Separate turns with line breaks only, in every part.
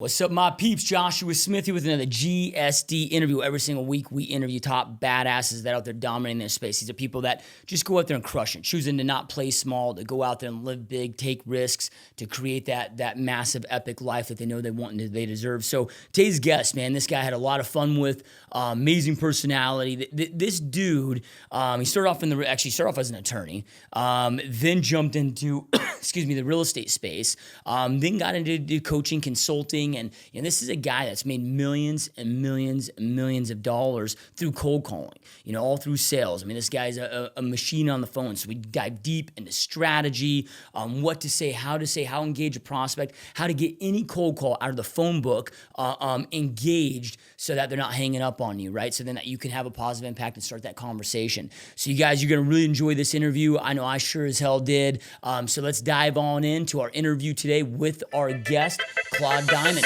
What's up, my peeps? Joshua Smith here with another GSD interview. Every single week, we interview top badasses that are out there dominating their space. These are people that just go out there and crush it, choosing to not play small, to go out there and live big, take risks, to create that massive, epic life that they know they want and they deserve. So today's guest, man, this guy had a lot of fun with, amazing personality. This dude, he started off as an attorney, then jumped into, the real estate space, then got into coaching, consulting. And this is a guy that's made millions and millions and millions of dollars through cold calling, all through sales. I mean, this guy's a machine on the phone. So we dive deep into strategy, what to say, how engage a prospect, how to get any cold call out of the phone book engaged so that they're not hanging up on you, right? So then that you can have a positive impact and start that conversation. So you guys, you're going to really enjoy this interview. I know I sure as hell did. So let's dive on into our interview today with our guest, Claude Diamond.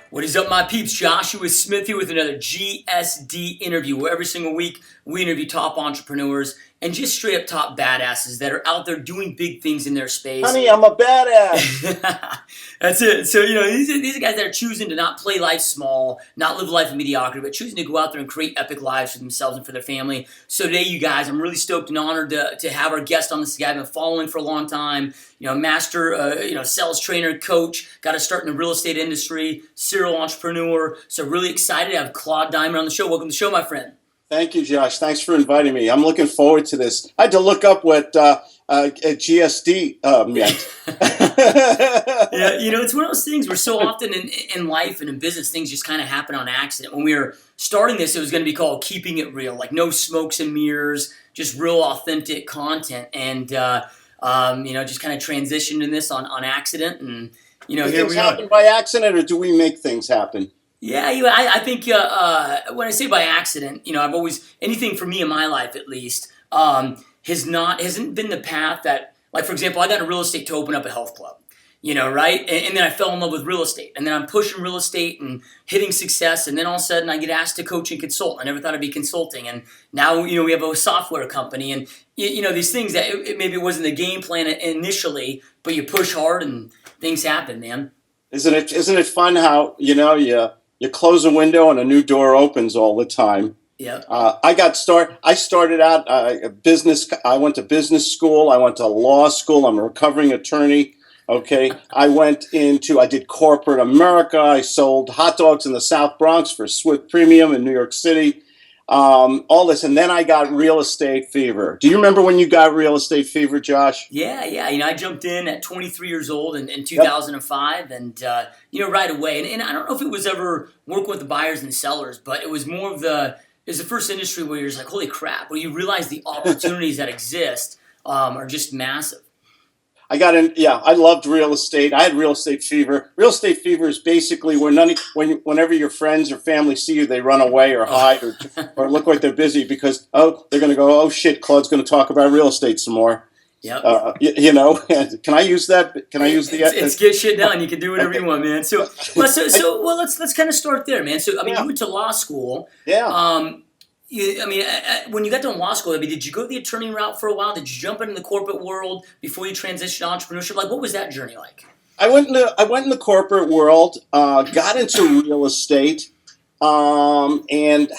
What is up, my peeps? Joshua Smith here with another GSD interview, where every single week we interview top entrepreneurs and just straight up top badasses that are out there doing big things in their space.
Honey, I'm a badass.
That's it. So, these are guys that are choosing to not play life small, not live life of mediocrity, but choosing to go out there and create epic lives for themselves and for their family. So today, you guys, I'm really stoked and honored to have our guest on this guy I've been following for a long time. Master, sales trainer, coach, got to start in the real estate industry, serial entrepreneur. So really excited to have Claude Diamond on the show. Welcome to the show, my friend.
Thank you, Josh. Thanks for inviting me. I'm looking forward to this. I had to look up what GSD meant.
Yeah, it's one of those things where so often in life and in business, things just kind of happen on accident. When we were starting this, it was going to be called Keeping It Real, like no smokes and mirrors, just real authentic content. And, just kind of transitioned in this on accident. And,
do things happen by accident, or do we make things happen?
Yeah, I think when I say by accident, I've always, anything for me in my life at least, hasn't been the path that, like, for example, I got in real estate to open up a health club, right? And then I fell in love with real estate. And then I'm pushing real estate and hitting success. And then all of a sudden I get asked to coach and consult. I never thought I'd be consulting. And now, we have a software company. And, these things that maybe it wasn't the game plan initially, but you push hard and things happen, man.
Isn't it fun how, you close a window and a new door opens all the time?
Yeah.
I started out business. I went to business school. I went to law school. I'm a recovering attorney. Okay. I did corporate America. I sold hot dogs in the South Bronx for Swift Premium in New York City. All this. And then I got real estate fever. Do you remember when you got real estate fever, Josh?
Yeah. I jumped in at 23 years old in 2005 and, right away. And I don't know if it was ever working with the buyers and sellers, but it was more of the first industry where you're just like, holy crap, where you realize the opportunities that exist are just massive.
I got in. Yeah, I loved real estate. I had real estate fever. Real estate fever is basically whenever your friends or family see you, they run away or hide or look like they're busy because they're going to go, oh shit, Claude's going to talk about real estate some more.
Yeah.
Can I use that? Can I use the?
It's get shit done. You can do whatever you want, man. So let's kind of start there, man. So you went to law school.
Yeah.
When you got to law school, did you go the attorney route for a while? Did you jump into the corporate world before you transitioned to entrepreneurship? Like, what was that journey like?
I went in the corporate world, got into real estate, and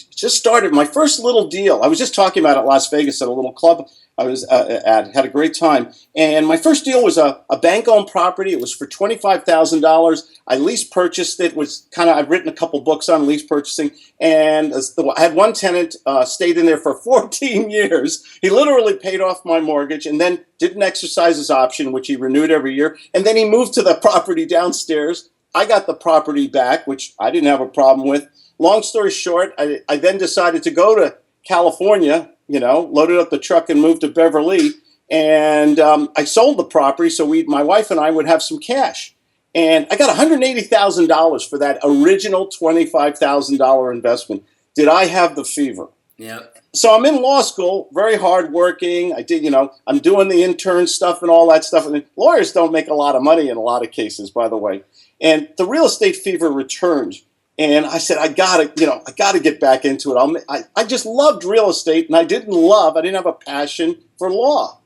just started my first little deal. I was just talking about it in Las Vegas at a little club I was at. Had a great time. And my first deal was a bank-owned property. It was for $25,000. I lease purchased it. I've written a couple books on lease purchasing. And I had one tenant stayed in there for 14 years. He literally paid off my mortgage and then didn't exercise his option, which he renewed every year. And then he moved to the property downstairs. I got the property back, which I didn't have a problem with. Long story short, I then decided to go to California, loaded up the truck and moved to Beverly. And I sold the property so my wife and I would have some cash. And I got $180,000 for that original $25,000 investment. Did I have the fever?
Yeah.
So I'm in law school, very hardworking. I'm doing the intern stuff and all that stuff. And lawyers don't make a lot of money in a lot of cases, by the way. And the real estate fever returned. And I said, I gotta get back into it. I just loved real estate, and I didn't have a passion for law.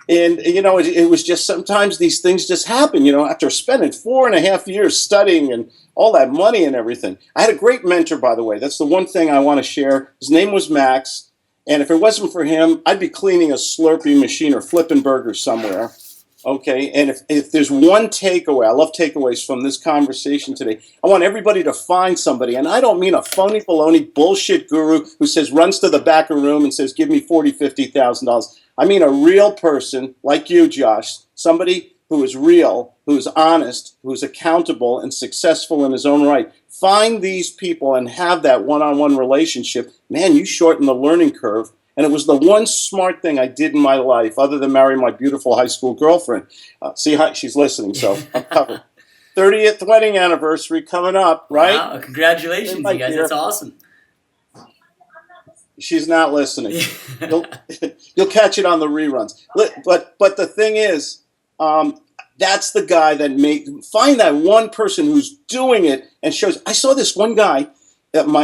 And, it was just sometimes these things just happen, after spending 4.5 years studying and all that money and everything. I had a great mentor, by the way. That's the one thing I want to share. His name was Max. And if it wasn't for him, I'd be cleaning a Slurpee machine or flipping burgers somewhere. Okay, and if there's one takeaway, I love takeaways from this conversation today. I want everybody to find somebody, and I don't mean a phony baloney bullshit guru who runs to the back of the room and says, give me $40,000, $50,000. I mean a real person like you, Josh, somebody who is real, who's honest, who's accountable and successful in his own right. Find these people and have that one-on-one relationship. Man, you shorten the learning curve. And it was the one smart thing I did in my life, other than marry my beautiful high school girlfriend. She's listening, so I'm covered. 30th wedding anniversary coming up, right?
Wow, congratulations, you guys. That's awesome.
She's not listening. You'll catch it on the reruns. But the thing is, that's the guy that find that one person who's doing it and shows. I saw this one guy,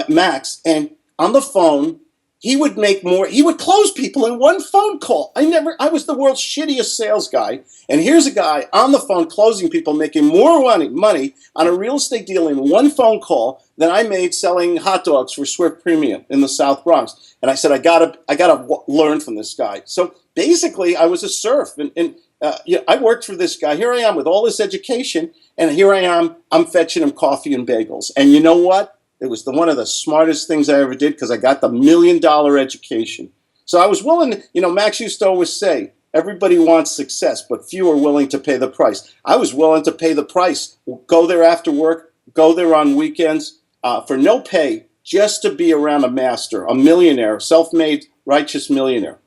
Max, and on the phone, he would make more. He would close people in one phone call. I was the world's shittiest sales guy. And here's a guy on the phone closing people, making more money on a real estate deal in one phone call than I made selling hot dogs for Swift Premium in the South Bronx. And I said, I gotta learn from this guy. So basically, I was a serf, and I worked for this guy. Here I am with all this education, and here I am. I'm fetching him coffee and bagels. And you know what? It was one of the smartest things I ever did because I got the $1 million education. So I was willing to, Max used to always say, everybody wants success, but few are willing to pay the price. I was willing to pay the price. Go there after work, go there on weekends for no pay, just to be around a master, a millionaire, self-made, righteous millionaire.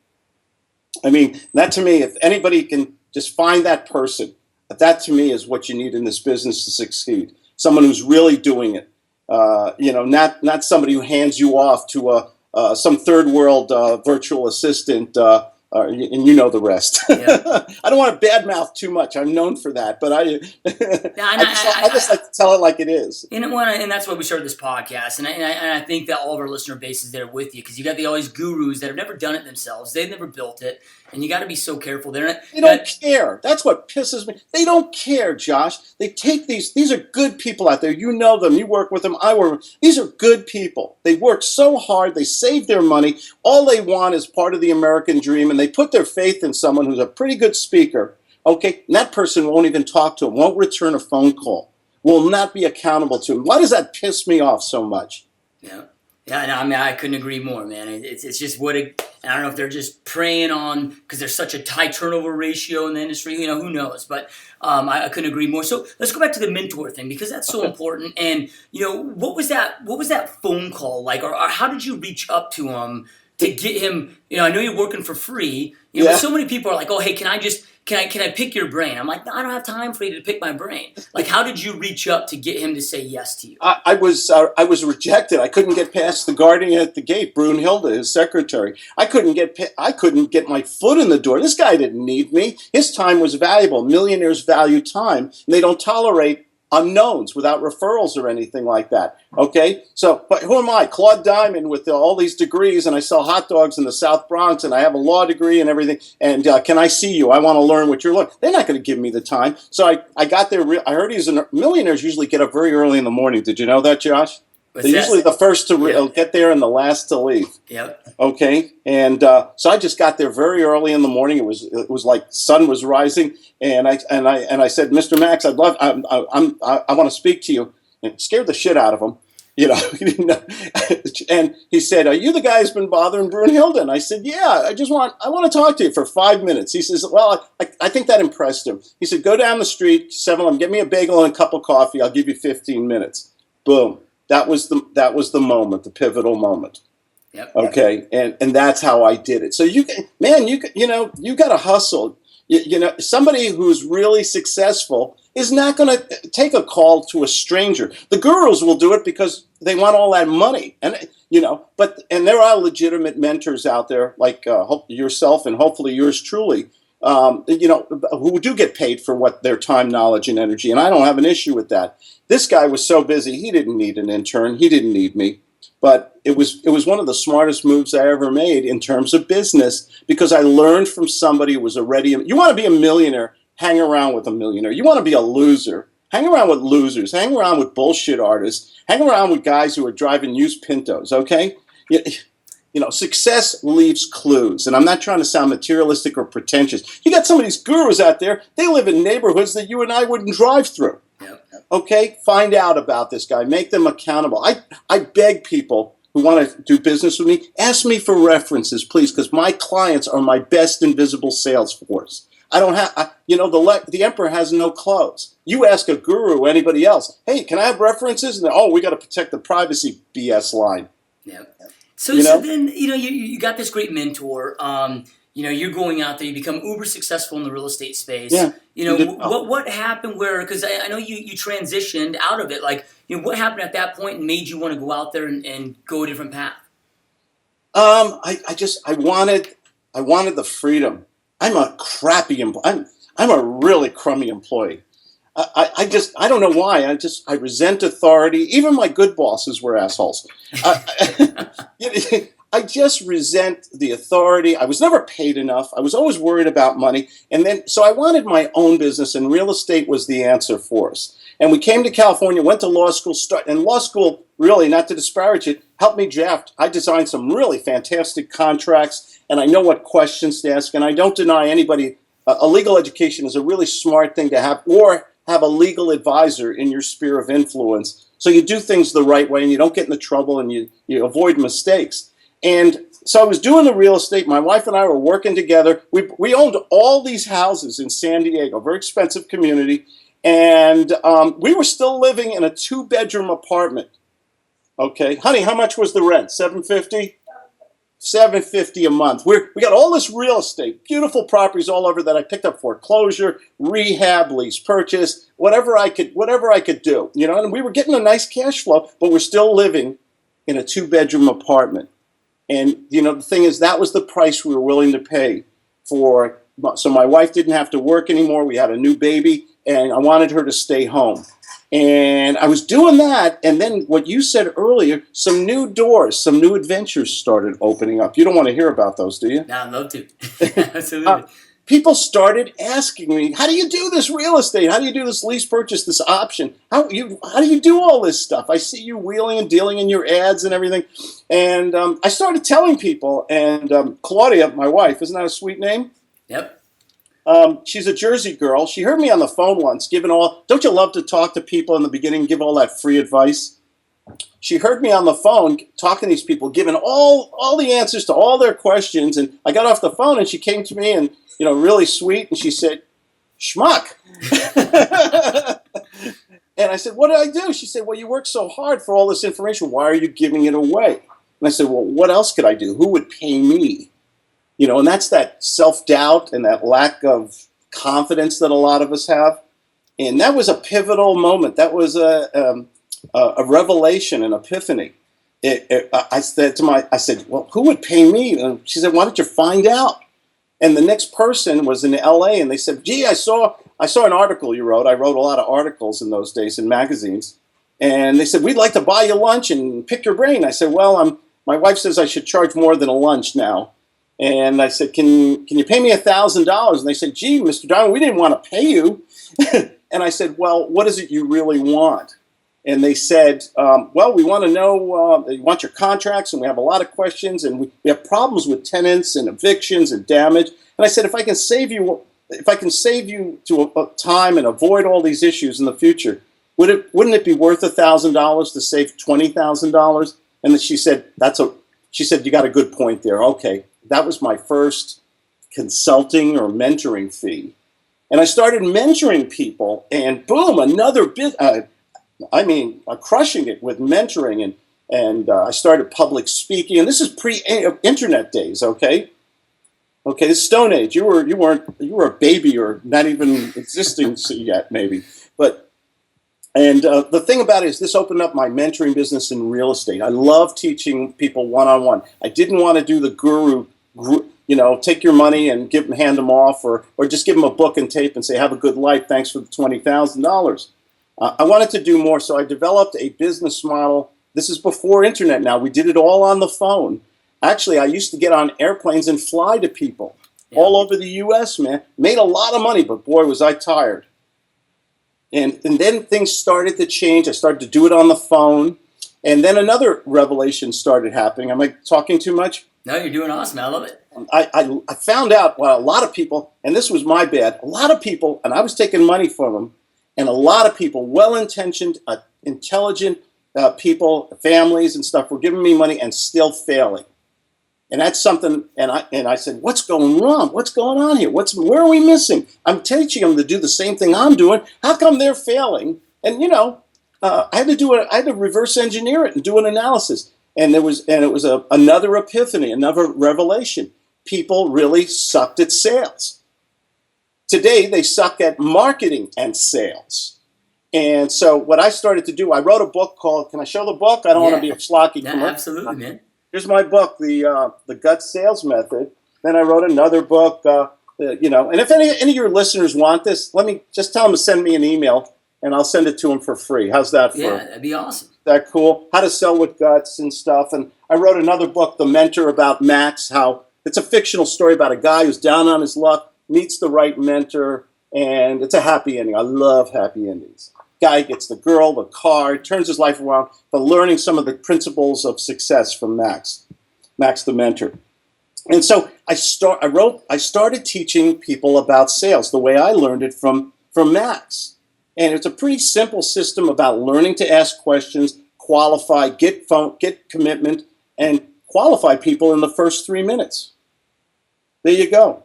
I mean, that to me, if anybody can just find that person, that to me is what you need in this business to succeed. Someone who's really doing it. Not somebody who hands you off to some third world virtual assistant, and you know the rest. Yeah. I don't want to badmouth too much. I'm known for that, but I just like to tell it like it is.
And that's why we started this podcast. And I think that all of our listener base is there with you because you got all these gurus that have never done it themselves. They've never built it. And you got to be so careful. They
don't care. That's what pisses me. They don't care, Josh. They take these are good people out there. You know them. You work with them. I work with them. These are good people. They work so hard. They save their money. All they want is part of the American dream, and they put their faith in someone who's a pretty good speaker. Okay, and that person won't even talk to them, won't return a phone call, will not be accountable to him. Why does that piss me off so much?
Yeah. Yeah, no, I mean, I couldn't agree more, man. It's just I don't know if they're just preying on, because there's such a high turnover ratio in the industry, who knows, but I couldn't agree more. So let's go back to the mentor thing, because that's so important. And, what was that phone call like, or how did you reach up to him to get him, I know you're working for free, but so many people are like, oh, hey, can I pick your brain? I'm like, no, I don't have time for you to pick my brain. Like, how did you reach up to get him to say yes to you?
I was rejected. I couldn't get past the guardian at the gate, Brunhilde, his secretary. I couldn't get my foot in the door. This guy didn't need me. His time was valuable. Millionaires value time, and they don't tolerate unknowns without referrals or anything like that. Okay, so but who am I? Claude Diamond with all these degrees, and I sell hot dogs in the South Bronx, and I have a law degree and everything. And can I see you? I want to learn what you're looking. They're not going to give me the time. So I got there. I heard millionaires usually get up very early in the morning. Did you know that, Josh? They're usually the first to get there and the last to leave.
Yep.
Okay, and so I just got there very early in the morning. It was like sun was rising, and I said, Mr. Max, I want to speak to you. And it scared the shit out of him, He didn't know. And he said, "Are you the guy who's been bothering Brunhilde?" And I said, "Yeah, I want to talk to you for 5 minutes." He says, "Well, I think that impressed him." He said, "Go down the street, 7-Eleven, get me a bagel and a cup of coffee. I'll give you 15 minutes." Boom. That was the moment, the pivotal moment.
Yep.
Okay, and that's how I did it. So you got to hustle. Somebody who's really successful is not going to take a call to a stranger. The gurus will do it because they want all that money, and there are legitimate mentors out there like yourself and hopefully yours truly. who do get paid for what their time, knowledge, and energy. And I don't have an issue with that. This guy was so busy, he didn't need an intern. He didn't need me. But it was one of the smartest moves I ever made in terms of business, because I learned from somebody who was already. You want to be a millionaire, hang around with a millionaire. You want to be a loser, hang around with losers. Hang around with bullshit artists. Hang around with guys who are driving used Pintos. Okay. Success leaves clues, and I'm not trying to sound materialistic or pretentious. You got some of these gurus out there, they live in neighborhoods that you and I wouldn't drive through.
Yep.
Okay, find out about this guy, make them accountable. I beg people who want to do business with me, ask me for references, please, because my clients are my best invisible sales force. I don't have, the emperor has no clothes. You ask a guru or anybody else, hey, can I have references? And we got to protect the privacy BS line.
Yeah. So then, you got this great mentor. You're going out there, you become uber successful in the real estate space.
Yeah.
What happened because I know you transitioned out of it. Like, what happened at that point and made you want to go out there and go a different path?
I wanted the freedom. I'm a crappy employee. I'm a really crummy employee. I don't know why. I resent authority. Even my good bosses were assholes. I just resent the authority. I was never paid enough. I was always worried about money. So I wanted my own business, and real estate was the answer for us. And we came to California, went to law school, and law school, really, not to disparage it, helped me draft. I designed some really fantastic contracts, and I know what questions to ask. And I don't deny anybody, a legal education is a really smart thing to have, or have a legal advisor in your sphere of influence. So you do things the right way and you don't get into trouble and you avoid mistakes. And so I was doing the real estate. My wife and I were working together. We owned all these houses in San Diego, very expensive community. And we were still living in a 2-bedroom apartment. Okay. Honey, how much was the rent? $750? $750 a month. We got all this real estate, beautiful properties all over that I picked up foreclosure, rehab, lease purchase, whatever I could do. And we were getting a nice cash flow, but we're still living in a 2-bedroom apartment. And the thing is, that was the price we were willing to pay for. So my wife didn't have to work anymore. We had a new baby, and I wanted her to stay home. And I was doing that, and then what you said earlier, some new doors, some new adventures started opening up. You don't want to hear about those, do you?
No, I'd love to. Absolutely.
People started asking me, how do you do this real estate? How do you do this lease purchase, this option? How do you do all this stuff? I see you wheeling and dealing in your ads and everything. And I started telling people, and Claudia, my wife, isn't that a sweet name?
Yep.
She's a Jersey girl. She heard me on the phone once, don't you love to talk to people in the beginning, give all that free advice? She heard me on the phone talking to these people, giving all the answers to all their questions. And I got off the phone and she came to me and, really sweet. And she said, schmuck. And I said, what did I do? She said, well, you work so hard for all this information. Why are you giving it away? And I said, well, what else could I do? Who would pay me? And that's that self-doubt and that lack of confidence that a lot of us have. And that was a pivotal moment. That was a revelation, an epiphany. I said, well, who would pay me? And she said, why don't you find out? And the next person was in LA, and they said, gee, I saw an article you wrote. I wrote a lot of articles in those days in magazines. And they said, we'd like to buy you lunch and pick your brain. I said, well, my wife says I should charge more than a lunch now. And I said, can you pay me $1,000? And they said, gee, Mr. Diamond, we didn't want to pay you. And I said, well, what is it you really want? And they said, well, we want to know, you want your contracts, and we have a lot of questions, and we have problems with tenants and evictions and damage. And I said, if I can save you to a time and avoid all these issues in the future, wouldn't it be worth $1,000 to save $20,000? And then she said, you got a good point there. Okay. That was my first consulting or mentoring fee. And I started mentoring people, and boom, another bit. Crushing it with mentoring, and I started public speaking. And this is pre-internet days, okay? Okay, this Stone Age. You were a baby or not even existing yet, maybe. And the thing about it is, this opened up my mentoring business in real estate. I love teaching people one-on-one. I didn't want to do the guru take your money and hand them off, or just give them a book and tape and say, have a good life. Thanks for the $20,000. I wanted to do more, so I developed a business model. This is before internet now. We did it all on the phone. Actually, I used to get on airplanes and fly to people all over the U.S., man. Made a lot of money, but boy, was I tired. And then things started to change. I started to do it on the phone. And then another revelation started happening. Am I talking too much?
No, you're doing awesome. I love it.
I found out, well, a lot of people, and this was my bad, a lot of people, and I was taking money from them, and a lot of people, well-intentioned, intelligent people, families and stuff, were giving me money and still failing. And that's something, and I said, what's going wrong? What's going on here? Where are we missing? I'm teaching them to do the same thing I'm doing. How come they're failing? And I had to reverse engineer it and do an analysis. And it was another epiphany, another revelation. People really sucked at sales. Today, they suck at marketing and sales. And so what I started to do, I wrote a book called, can I show the book? I don't want to be a schlocky commercial.
Absolutely, man.
Here's my book, the Gut Sales Method. Then I wrote another book, and if any of your listeners want this, let me just tell them to send me an email, and I'll send it to them for free. How's that for?
Yeah, that'd be awesome.
That cool? How to sell with guts and stuff. And I wrote another book, The Mentor, about Max, how it's a fictional story about a guy who's down on his luck, meets the right mentor, and it's a happy ending. I love happy endings. Guy gets the girl, the car, turns his life around by learning some of the principles of success from Max the mentor. And so I started teaching people about sales the way I learned it from Max. And it's a pretty simple system about learning to ask questions, qualify, get commitment, and qualify people in the first 3 minutes. There you go.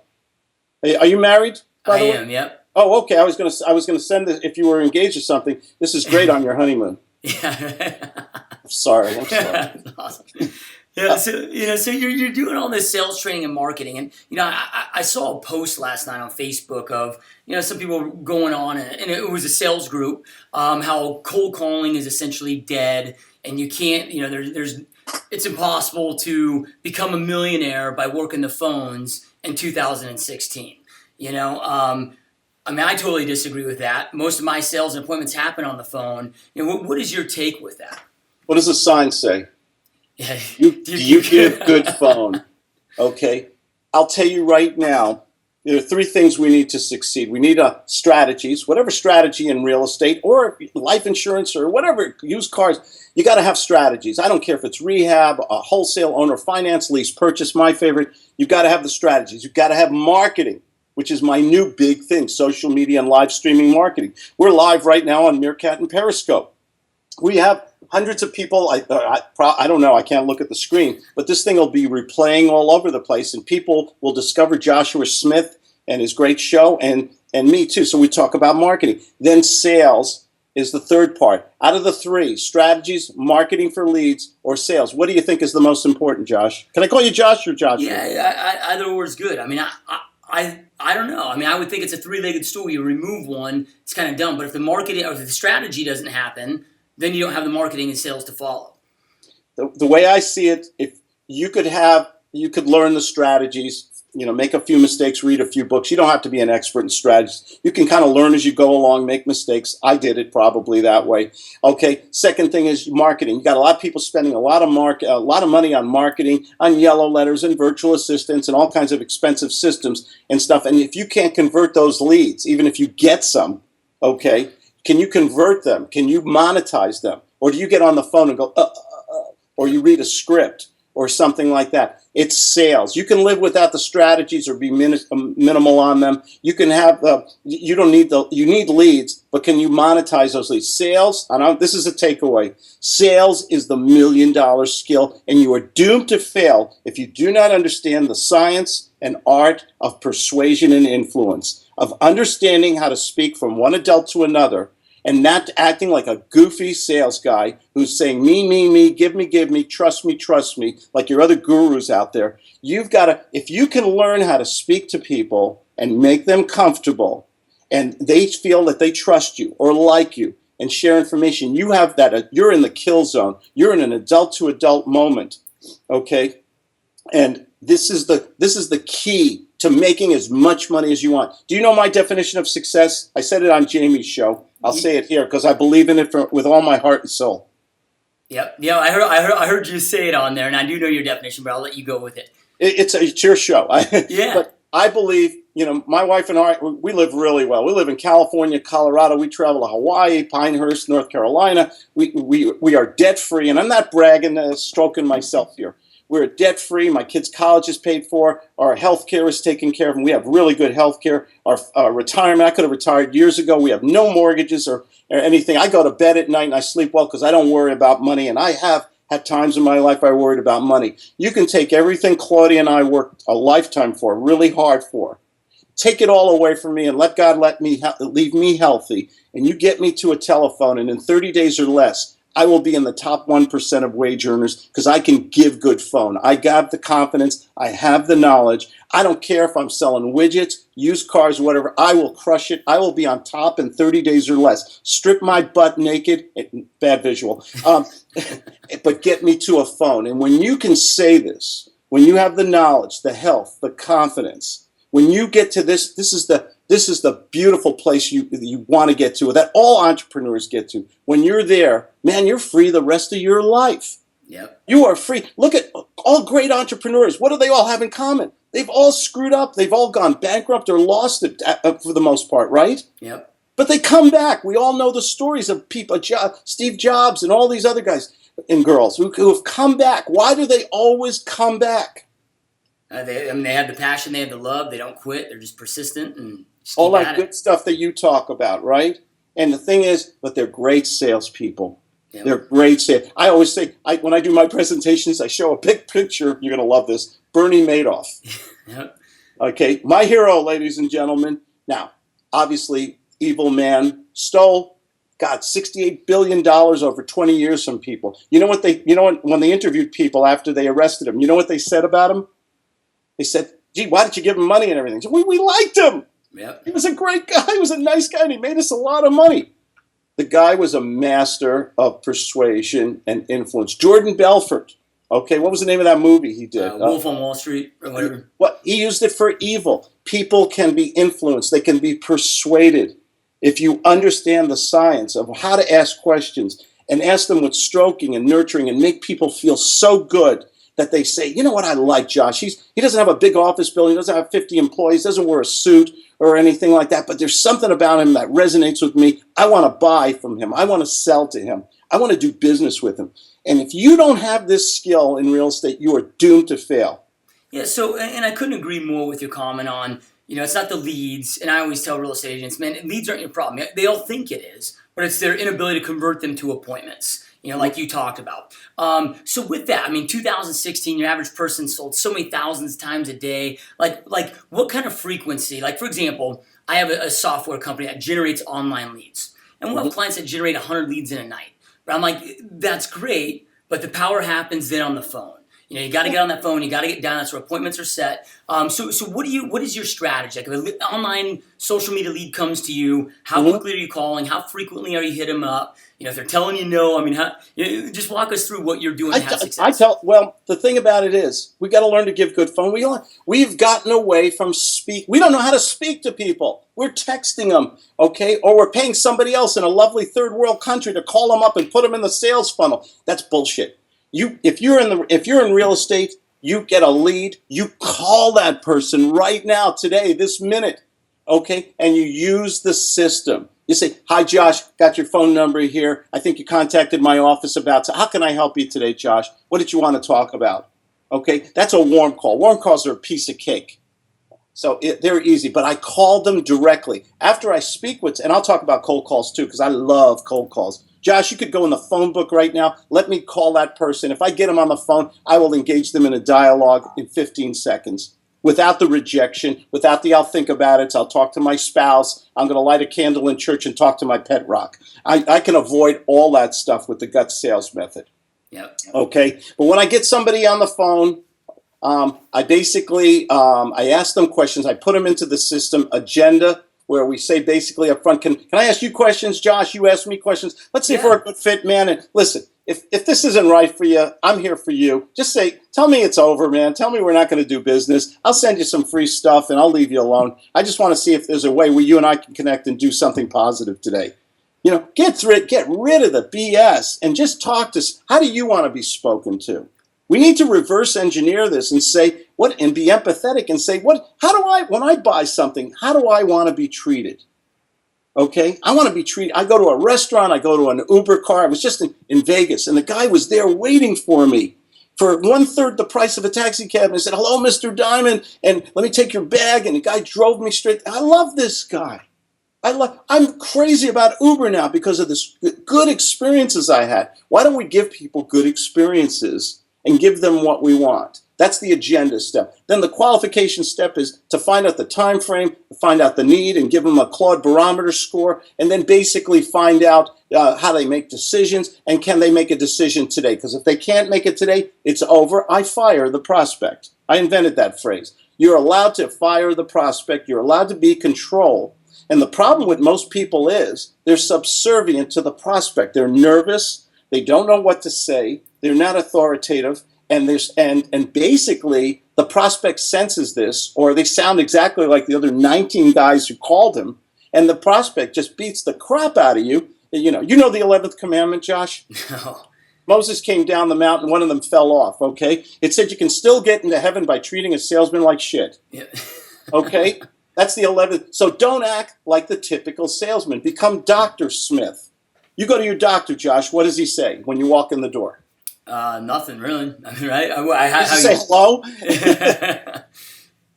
Are you married, by the way?
I am, yep.
Oh, okay. I was gonna send this if you were engaged or something. This is great on your honeymoon.
Yeah.
I'm sorry.
Awesome. Yeah, so you're doing all this sales training and marketing, and I saw a post last night on Facebook of some people going on, and it was a sales group, how cold calling is essentially dead, and you can't, it's impossible to become a millionaire by working the phones in 2016. I totally disagree with that. Most of my sales and appointments happen on the phone. What is your take with that?
What does the sign say?
Yeah.
Do you give good phone? Okay. I'll tell you right now, there are 3 things we need to succeed. We need strategies, whatever strategy in real estate or life insurance or whatever, used cars, you got to have strategies. I don't care if it's rehab, a wholesale owner, finance, lease, purchase, my favorite. You've got to have the strategies. You've got to have marketing, which is my new big thing, social media and live streaming marketing. We're live right now on Meerkat and Periscope. We have hundreds of people. I don't know. I can't look at the screen, but this thing will be replaying all over the place, and people will discover Joshua Smith and his great show, and me too. So we talk about marketing. Then sales is the third part. Out of the 3, strategies, marketing for leads, or sales, what do you think is the most important, Josh? Can I call you Josh or Joshua?
Yeah, either word's good. I don't know. I would think it's a 3-legged stool. You remove one, it's kind of dumb. But if the marketing or if the strategy doesn't happen, then you don't have the marketing and sales to follow.
The way I see it, if you could learn the strategies, make a few mistakes, read a few books. You don't have to be an expert in strategies. You can kind of learn as you go along, make mistakes. I did it probably that way. Okay. Second thing is marketing. You got a lot of people spending a lot of money on marketing, on yellow letters and virtual assistants and all kinds of expensive systems and stuff. And if you can't convert those leads, even if you get some, okay, can you convert them? Can you monetize them? Or do you get on the phone and go, or you read a script or something like that? It's sales. You can live without the strategies or be minimal on them. You can have, you need leads, but can you monetize those leads? Sales, this is a takeaway. Sales is the $1 million skill, and you are doomed to fail if you do not understand the science and art of persuasion and influence, of understanding how to speak from one adult to another, and not acting like a goofy sales guy who's saying, me, give me, trust me, like your other gurus out there. You've got to, if you can learn how to speak to people and make them comfortable, and they feel that they trust you or like you and share information, you have that, you're in the kill zone. You're in an adult to adult moment, okay? And This is the key to making as much money as you want. Do you know my definition of success? I said it on Jamie's show. I'll say it here because I believe in it with all my heart and soul.
Yep. Yeah, I heard you say it on there, and I do know your definition, but I'll let you go with it.
It's your show.
Yeah.
But I believe, my wife and I, we live really well. We live in California, Colorado. We travel to Hawaii, Pinehurst, North Carolina. We are debt free, and I'm not bragging, stroking myself here. We're debt free. My kids' college is paid for. Our health care is taken care of, and we have really good health care. Our retirement, I could have retired years ago. We have no mortgages or anything. I go to bed at night and I sleep well because I don't worry about money, and I have had times in my life I worried about money. You can take everything Claudia and I worked a lifetime for, really hard for, take it all away from me and let God leave me healthy, and you get me to a telephone, and in 30 days or less, I will be in the top 1% of wage earners because I can give good phone. I got the confidence. I have the knowledge. I don't care if I'm selling widgets, used cars, whatever. I will crush it. I will be on top in 30 days or less. Strip my butt naked. Bad visual. But get me to a phone. And when you can say this, when you have the knowledge, the health, the confidence, when you get to this is the beautiful place you want to get to, that all entrepreneurs get to. When you're there, man, you're free the rest of your life.
Yep.
You are free. Look at all great entrepreneurs. What do they all have in common? They've all screwed up. They've all gone bankrupt or lost it for the most part, right?
Yep.
But they come back. We all know the stories of people, Steve Jobs and all these other guys and girls who have come back. Why do they always come back?
They have the passion, they have the love, they don't quit, they're just persistent and just
all
keep
that
at
good
it.
stuff that you talk about, right? And the thing is, but they're great salespeople.
Yep.
They're great sales. I always say, when I do my presentations, I show a big picture. You're going to love this. Bernie Madoff.
Yep.
Okay, my hero, ladies and gentlemen. Now, obviously, evil man stole, got $68 billion over 20 years from people. When they interviewed people after they arrested him, you know what they said about him? They said, gee, why did you give him money and everything? So we liked him.
Yep.
He was a great guy. He was a nice guy, and he made us a lot of money. The guy was a master of persuasion and influence. Jordan Belfort. Okay, what was the name of that movie he did?
Wolf on Wall Street or whatever.
He used it for evil. People can be influenced. They can be persuaded. If you understand the science of how to ask questions and ask them with stroking and nurturing and make people feel so good that they say, you know what, I like Josh. He doesn't have a big office building. He doesn't have 50 employees. Doesn't wear a suit or anything like that. But there's something about him that resonates with me. I want to buy from him. I want to sell to him. I want to do business with him. And if you don't have this skill in real estate, you are doomed to fail.
Yeah, so, and I couldn't agree more with your comment on, it's not the leads. And I always tell real estate agents, man, leads aren't your problem. They all think it is, but it's their inability to convert them to appointments. Like you talked about. So with that, 2016, your average person sold so many thousands of times a day. Like what kind of frequency? Like, for example, I have a software company that generates online leads. And we'll have clients that generate 100 leads in a night. But I'm like, that's great, but the power happens then on the phone. You got to get on that phone. You got to get down. That's where appointments are set. So what is your strategy? Like if an online social media lead comes to you, how quickly are you calling? How frequently are you hitting them up? If they're telling you no, just walk us through what you're doing to have success.
The thing about it is, we got to learn to give good phone. We've gotten away from speak. We don't know how to speak to people. We're texting them, okay? Or we're paying somebody else in a lovely third world country to call them up and put them in the sales funnel. That's bullshit. If you're in real estate, you get a lead, you call that person right now, today, this minute, okay? And you use the system. You say, hi, Josh, got your phone number here. I think you contacted my office about, how can I help you today, Josh? What did you want to talk about? Okay, that's a warm call. Warm calls are a piece of cake. So they're easy, but I call them directly. After I speak with, and I'll talk about cold calls too, because I love cold calls. Josh, you could go in the phone book right now. Let me call that person. If I get them on the phone, I will engage them in a dialogue in 15 seconds. Without the rejection, without the I'll think about it, I'll talk to my spouse, I'm going to light a candle in church and talk to my pet rock. I can avoid all that stuff with the gut sales method.
Yep.
Okay? But when I get somebody on the phone, I basically, I ask them questions. I put them into the system agenda where we say basically up front, can I ask you questions, Josh? You ask me questions. Let's see if we're a good fit, man. And listen, if this isn't right for you, I'm here for you. Just say, tell me it's over, man. Tell me we're not going to do business. I'll send you some free stuff and I'll leave you alone. I just want to see if there's a way where you and I can connect and do something positive today. Get rid of the BS and just talk to us. How do you want to be spoken to? We need to reverse engineer this and say and be empathetic and say, when I buy something, how do I want to be treated? Okay, I want to be treated. I go to a restaurant, I go to an Uber car. I was just in Vegas, and the guy was there waiting for me for 1/3 the price of a taxi cab. And I said, "Hello, Mr. Diamond, and let me take your bag." And the guy drove me straight. I love this guy. I'm crazy about Uber now because of this good experiences I had. Why don't we give people good experiences and give them what we want? That's the agenda step. Then the qualification step is to find out the time frame, find out the need, and give them a Claude barometer score, and then basically find out how they make decisions and can they make a decision today. Because if they can't make it today, it's over. I fire the prospect. I invented that phrase. You're allowed to fire the prospect. You're allowed to be in control. And the problem with most people is they're subservient to the prospect. They're nervous. They don't know what to say. They're not authoritative. And basically, the prospect senses this, or they sound exactly like the other 19 guys who called him, and the prospect just beats the crap out of you. You know the 11th commandment, Josh?
No.
Moses came down the mountain, one of them fell off, okay? It said you can still get into heaven by treating a salesman like shit.
Yeah.
Okay? That's the 11th. So don't act like the typical salesman. Become Dr. Smith. You go to your doctor, Josh. What does he say when you walk in the door?
Nothing really. I mean, right?
Does he say hello?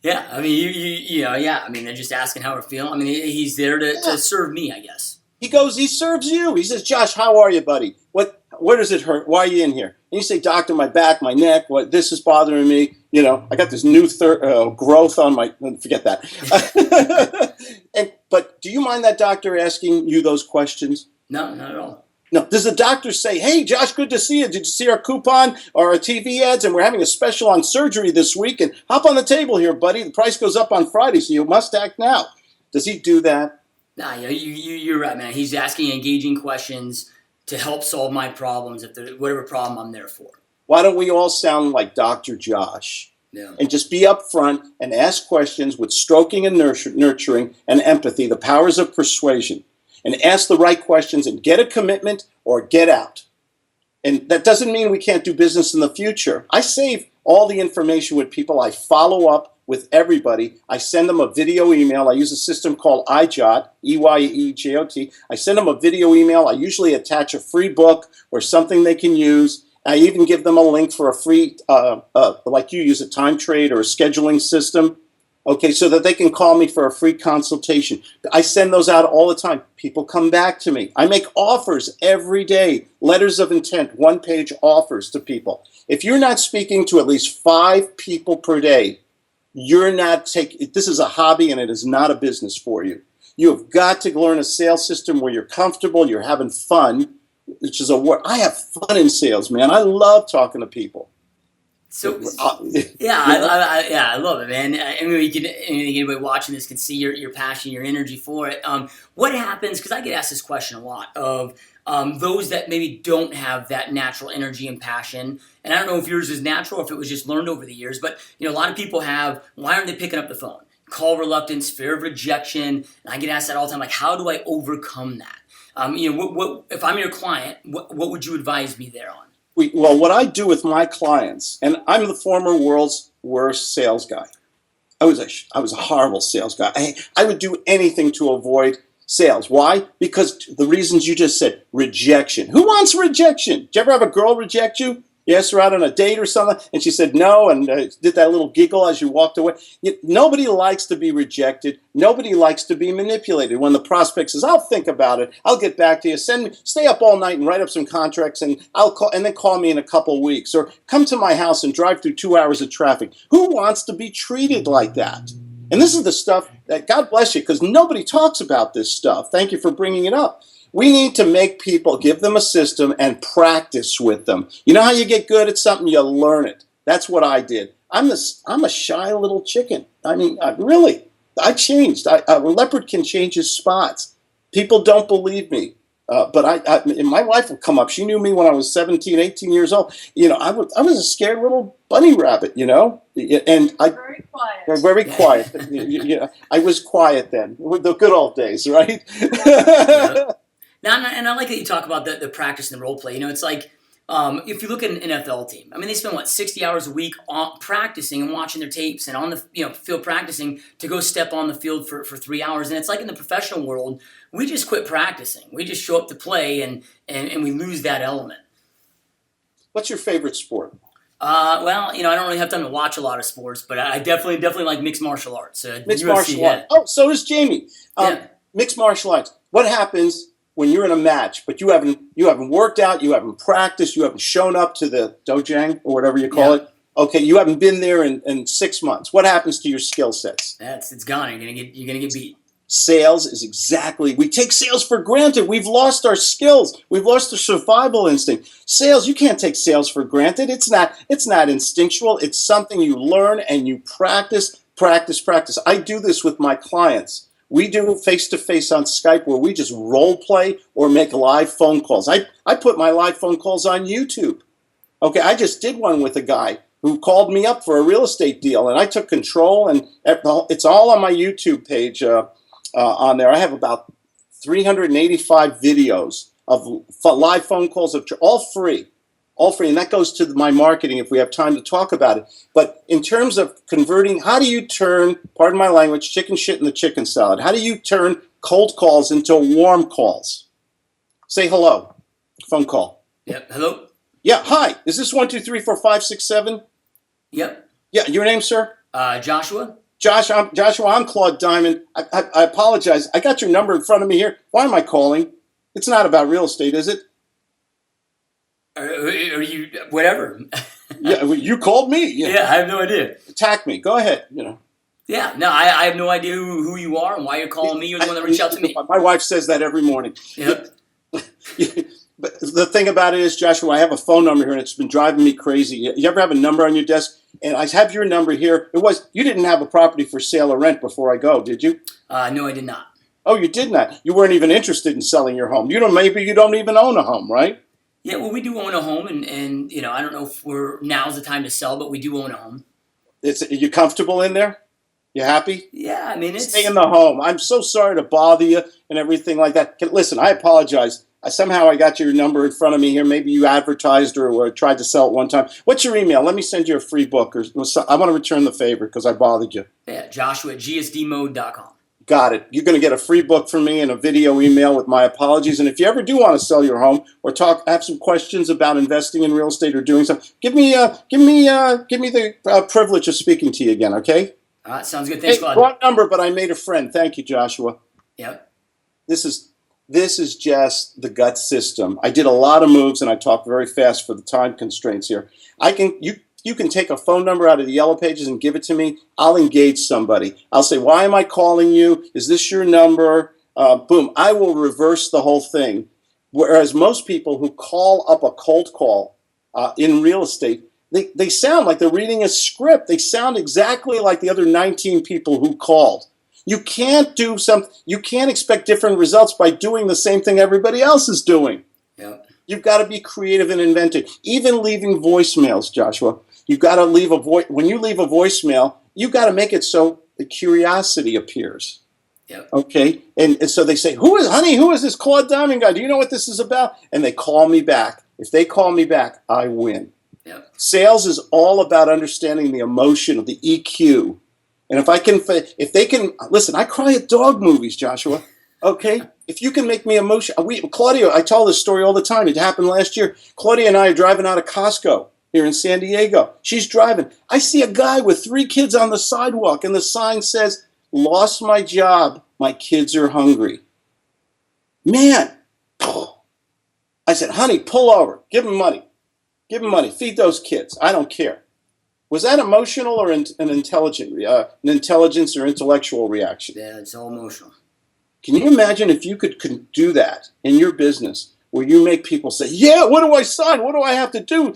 Yeah. I mean, yeah. I mean, they're just asking how we're feeling. I mean, he's there to serve me, I guess.
He serves you. He says, Josh, how are you, buddy? Where does it hurt? Why are you in here? And you say, doctor, my back, my neck, this is bothering me. I got this new growth on my, forget that. But do you mind that doctor asking you those questions?
No, not at all.
No. Does the doctor say, hey, Josh, good to see you. Did you see our coupon or our TV ads? And we're having a special on surgery this week. And hop on the table here, buddy. The price goes up on Friday, so you must act now. Does he do that?
Nah, you're right, man. He's asking engaging questions to help solve my problems, whatever problem I'm there for.
Why don't we all sound like Dr. Josh?
Yeah.
And just be upfront and ask questions with stroking and nurturing and empathy, the powers of persuasion. And ask the right questions and get a commitment or get out. And that doesn't mean we can't do business in the future. I save all the information with people. I follow up with everybody. I send them a video email. I use a system called iJot, EYEJOT. I send them a video email. I usually attach a free book or something they can use. I even give them a link for a free, like you use a time trade or a scheduling system. Okay, so that they can call me for a free consultation. I send those out all the time. People come back to me. I make offers every day, letters of intent, one-page offers to people. If you're not speaking to at least 5 people per day, this is a hobby and it is not a business for you. You have got to learn a sales system where you're comfortable, you're having fun, which is a word. I have fun in sales, man. I love talking to people.
So I love it, man. I mean, anybody watching this can see your passion, your energy for it. What happens? Because I get asked this question a lot of those that maybe don't have that natural energy and passion. And I don't know if yours is natural or if it was just learned over the years. But a lot of people have. Why aren't they picking up the phone? Call reluctance, fear of rejection. And I get asked that all the time. Like, how do I overcome that? If I'm your client, what would you advise me there on?
Well, what I do with my clients, and I'm the former world's worst sales guy. I was a horrible sales guy. I would do anything to avoid sales. Why? Because the reasons you just said. Rejection. Who wants rejection? Did you ever have a girl reject you? You asked her out on a date or something, and she said no, and did that little giggle as you walked away. Nobody likes to be rejected. Nobody likes to be manipulated. When the prospect says, "I'll think about it. I'll get back to you. Stay up all night and write up some contracts, and then call me in a couple weeks, or come to my house and drive through 2 hours of traffic." Who wants to be treated like that? And this is the stuff that, God bless you, because nobody talks about this stuff. Thank you for bringing it up. We need to make people, give them a system and practice with them. You know how you get good at something? You learn it. That's what I did. I'm a shy little chicken. I mean, I changed. A leopard can change his spots. People don't believe me. And my wife would come up. She knew me when I was 17, 18 years old. I was a scared little bunny rabbit, and
Very quiet.
very quiet. I was quiet then. The good old days, right?
Yeah. And I like that you talk about the practice and the role play. It's like if you look at an NFL team, I mean, they spend 60 hours a week practicing and watching their tapes and on the field practicing to go step on the field for 3 hours. And it's like in the professional world, we just quit practicing. We just show up to play and we lose that element.
What's your favorite sport?
Well, I don't really have time to watch a lot of sports, but I definitely like mixed martial arts.
Mixed
UFC,
martial arts. Oh, so does Jamie. Mixed martial arts. What happens when you're in a match, but you haven't worked out, you haven't practiced, you haven't shown up to the dojang or whatever you call it? Okay, you haven't been there in 6 months. What happens to your skill sets?
It's gone. You're gonna get beat.
Sales is we take sales for granted. We've lost our skills. We've lost the survival instinct. Sales, you can't take sales for granted. It's not instinctual. It's something you learn and you practice. I do this with my clients. We do face-to-face on Skype where we just role play or make live phone calls. I put my live phone calls on YouTube. Okay, I just did one with a guy who called me up for a real estate deal, and I took control, and it's all on my YouTube page. On there, I have about 385 videos of live phone calls, all free, and that goes to my marketing if we have time to talk about it. But in terms of converting, how do you turn, pardon my language, chicken shit in the chicken salad? How do you turn cold calls into warm calls? Say hello. Phone call.
Yep. Hello.
Yeah. Hi. Is this 1, 2, 3, 4, 5, 6, 7?
Yep.
Yeah. Your name, sir?
Joshua.
Joshua, I'm Claude Diamond. I apologize. I got your number in front of me here. Why am I calling? It's not about real estate, is it?
Are you whatever?
Yeah, you called me.
Yeah, I have no idea.
Attack me. Go ahead.
Yeah, no, I have no idea who you are and why you're calling me. You're the one that reached out to me.
My wife says that every morning.
Yep.
But the thing about it is, Joshua, I have a phone number here, and it's been driving me crazy. You ever have a number on your desk? And I have your number here. You didn't have a property for sale or rent before I go, did you?
No, I did not.
Oh, you did not. You weren't even interested in selling your home. Maybe you don't even own a home, right?
Yeah, well, we do own a home, and I don't know if now's the time to sell, but we do own a home.
Are you comfortable in there? You happy?
Yeah, I mean,
stay in the home. I'm so sorry to bother you and everything like that. Listen, I apologize. Somehow I got your number in front of me here. Maybe you advertised or tried to sell it one time. What's your email? Let me send you a free book. I want to return the favor because I bothered you.
Yeah, Joshua at GSDmode.com.
Got it. You're going to get a free book from me and a video email with my apologies. And if you ever do want to sell your home or have some questions about investing in real estate or doing something, give me the privilege of speaking to you again. Okay?
All right, sounds good. Thanks, Claude.
Wrong number, but I made a friend. Thank you, Joshua.
Yep.
This is just the gut system. I did a lot of moves, and I talk very fast for the time constraints here. You can take a phone number out of the yellow pages and give it to me. I'll engage somebody. I'll say, why am I calling you? Is this your number? Boom. I will reverse the whole thing. Whereas most people who call up a cold call in real estate, they sound like they're reading a script. They sound exactly like the other 19 people who called. You can't expect different results by doing the same thing everybody else is doing.
Yep.
You've got to be creative and inventive. Even leaving voicemails, Joshua. You've got to leave when you leave a voicemail, you've got to make it so the curiosity appears.
Yep.
Okay? And so they say, who is this Claude Diamond guy? Do you know what this is about? And they call me back. If they call me back, I win.
Yep.
Sales is all about understanding the emotion of the EQ. And if they can, listen, I cry at dog movies, Joshua. Okay? If you can make me emotional, Claudia, I tell this story all the time. It happened last year. Claudia and I are driving out of Costco here in San Diego. She's driving. I see a guy with 3 kids on the sidewalk, and the sign says, "Lost my job. My kids are hungry." Man. I said, honey, pull over. Give him money. Give him money. Feed those kids. I don't care. Was that emotional or an intelligence or intellectual reaction?
Yeah, it's all emotional.
Can you imagine if you could do that in your business where you make people say, yeah, what do I sign? What do I have to do?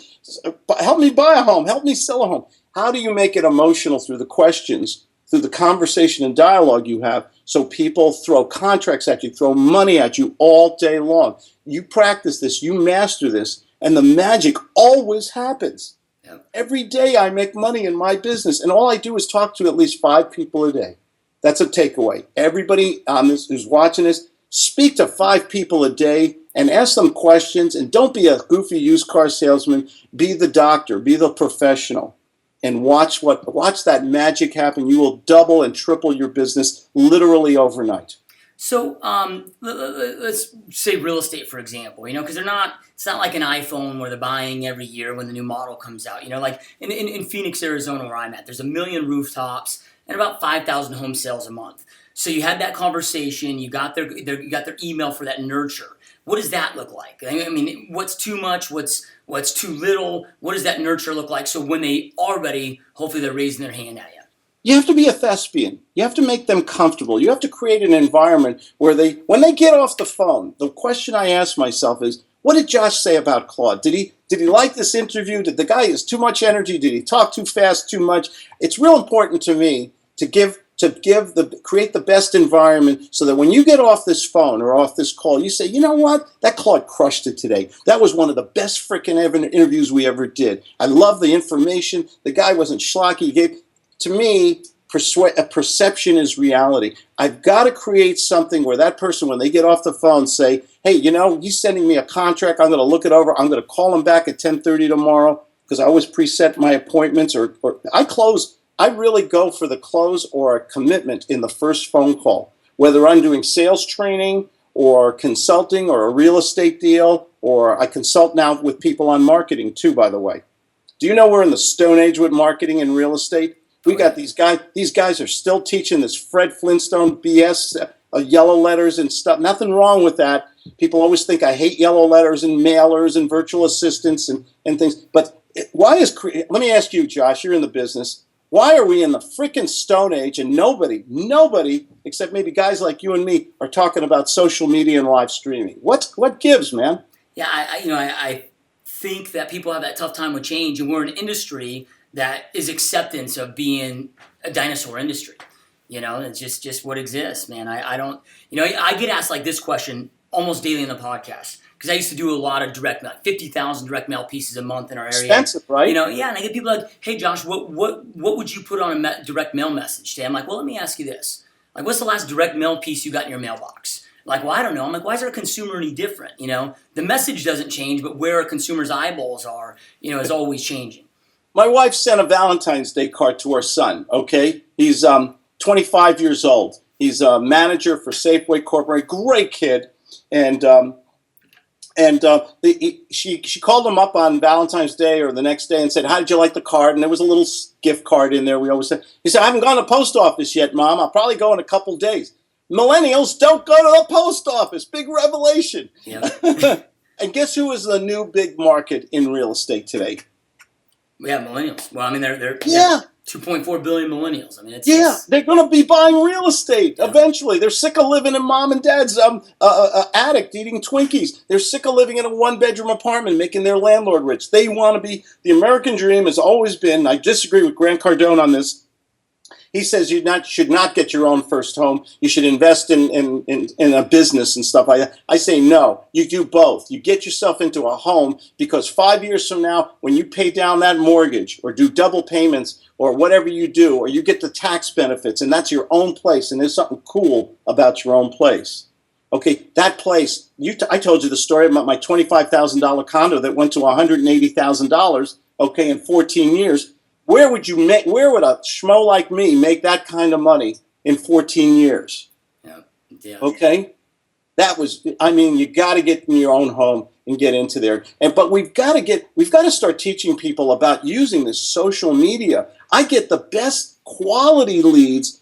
Help me buy a home. Help me sell a home. How do you make it emotional through the questions through the conversation and dialogue you have. So people throw contracts at you, throw money at you all day long. You practice this, you master this, and the magic always happens.
Yep.
Every day I make money in my business, and all I do is talk to at least 5 people a day. That's a takeaway. Everybody on this who's watching this, speak to 5 people a day and ask them questions, and don't be a goofy used car salesman. Be the doctor, be the professional, and watch that magic happen. You will double and triple your business literally overnight.
So let's say real estate, for example, because it's not like an iPhone where they're buying every year when the new model comes out. Like in Phoenix, Arizona, where I'm at, there's 1 million rooftops and about 5,000 home sales a month. So you had that conversation, you got their email for that nurture. What does that look like? I mean, what's too much? What's too little? What does that nurture look like? So when they are ready, hopefully they're raising their hand at you.
You have to be a thespian. You have to make them comfortable. You have to create an environment where when they get off the phone, the question I ask myself is, what did Josh say about Claude? Did he like this interview? Did the guy has too much energy? Did he talk too fast, too much? It's real important to me to create the best environment so that when you get off this phone or off this call, you say, you know what? That Claude crushed it today. That was one of the best freaking interviews we ever did. I love the information. The guy wasn't schlocky. He gave, to me, perception is reality. I've got to create something where that person, when they get off the phone, say, hey, he's sending me a contract. I'm going to look it over. I'm going to call him back at 10:30 tomorrow, because I always preset my appointments, or I close. I really go for the close or a commitment in the first phone call, whether I'm doing sales training or consulting or a real estate deal, or I consult now with people on marketing too, by the way. Do you know we're in the Stone Age with marketing and real estate? We got these guys. These guys are still teaching this Fred Flintstone BS, yellow letters and stuff. Nothing wrong with that. People always think I hate yellow letters and mailers and virtual assistants and things. But let me ask you, Josh, you're in the business. Why are we in the freaking Stone Age and nobody, except maybe guys like you and me, are talking about social media and live streaming? What gives, man?
Yeah, I think that people have that tough time with change, and we're an industry that is acceptance of being a dinosaur industry. It's just what exists, man. I don't, I get asked like this question almost daily in the podcast, because I used to do a lot of direct mail, 50,000 direct mail pieces a month in our area.
Expensive, right?
Yeah, and I get people like, hey, Josh, what would you put on a direct mail message today? I'm like, well, let me ask you this. Like, what's the last direct mail piece you got in your mailbox? Like, well, I don't know. I'm like, why is our consumer any different? The message doesn't change, but where a consumer's eyeballs are, is always changing.
My wife sent a Valentine's Day card to her son, okay? He's 25 years old. He's a manager for Safeway Corporate, great kid. She called him up on Valentine's Day or the next day and said, how did you like the card? And there was a little gift card in there. We always said, he said, I haven't gone to the post office yet, Mom. I'll probably go in a couple days. Millennials don't go to the post office. Big revelation.
Yeah.
And guess who is the new big market in real estate today?
Yeah, millennials. Well, I mean, they're 2.4 billion millennials. I mean,
they're going to be buying real estate eventually. They're sick of living in mom and dad's attic eating Twinkies. They're sick of living in a one-bedroom apartment making their landlord rich. They want to be, the American dream has always been, I disagree with Grant Cardone on this. He says you should not get your own first home. You should invest in a business and stuff like that. I say no. You do both. You get yourself into a home, because 5 years from now, when you pay down that mortgage or do double payments or whatever you do, or you get the tax benefits, and that's your own place, and there's something cool about your own place. Okay, that place, I told you the story about my $25,000 condo that went to $180,000, okay, in 14 years. Where would a schmo like me make that kind of money in 14 years?
Yeah.
Okay? You got to get in your own home and get into there. But we've got to start teaching people about using this social media. I get the best quality leads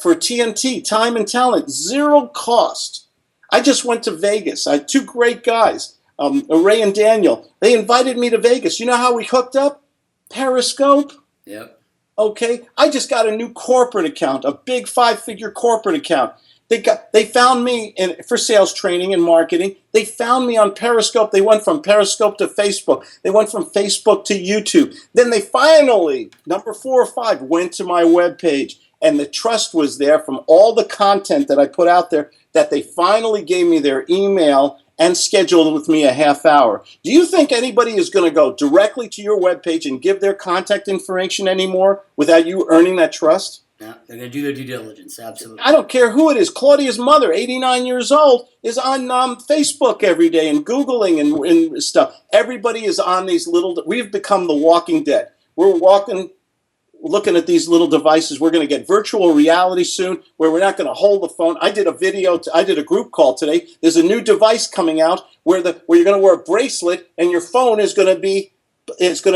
for TNT, time and talent, zero cost. I just went to Vegas. I had 2 great guys, Ray and Daniel. They invited me to Vegas. You know how we hooked up? Periscope.
Yep.
Okay. I just got a new corporate account, a big 5-figure corporate account. They found me for sales training and marketing. They found me on Periscope. They went from Periscope to Facebook. They went from Facebook to YouTube. Then they finally, number 4 or 5, went to my webpage. And the trust was there from all the content that I put out there that they finally gave me their email and scheduled with me a half hour. Do you think anybody is going to go directly to your webpage and give their contact information anymore without you earning that trust?
Yeah, they're going to do their due diligence, absolutely.
I don't care who it is. Claudia's mother, 89 years old, is on Facebook every day and Googling and stuff. Everybody is on these little, we've become the walking dead. We're looking at these little devices. We're going to get virtual reality soon where we're not going to hold the phone. I did a group call today. There's a new device coming out where you're going to wear a bracelet and your phone is going to